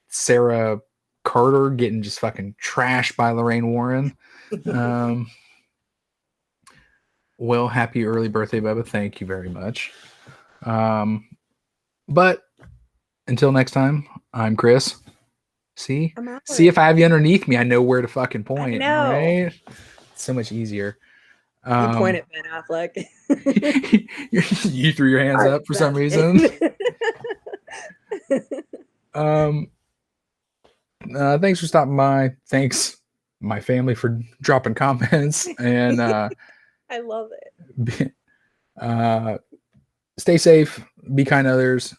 Sarah Carter getting just fucking trashed by Lorraine Warren. Well, happy early birthday, Bubba. Thank you very much. But until next time, I'm Chris. See if I have you underneath me, I know where to fucking point. know. Right? So much easier. You point at Ben Affleck. You threw your hands up for some reason. Thanks for stopping by. Thanks, my family, for dropping comments. And I love it. Stay safe, be kind to others,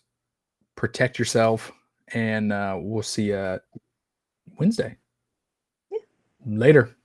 protect yourself, and we'll see you Wednesday. Yeah. Later.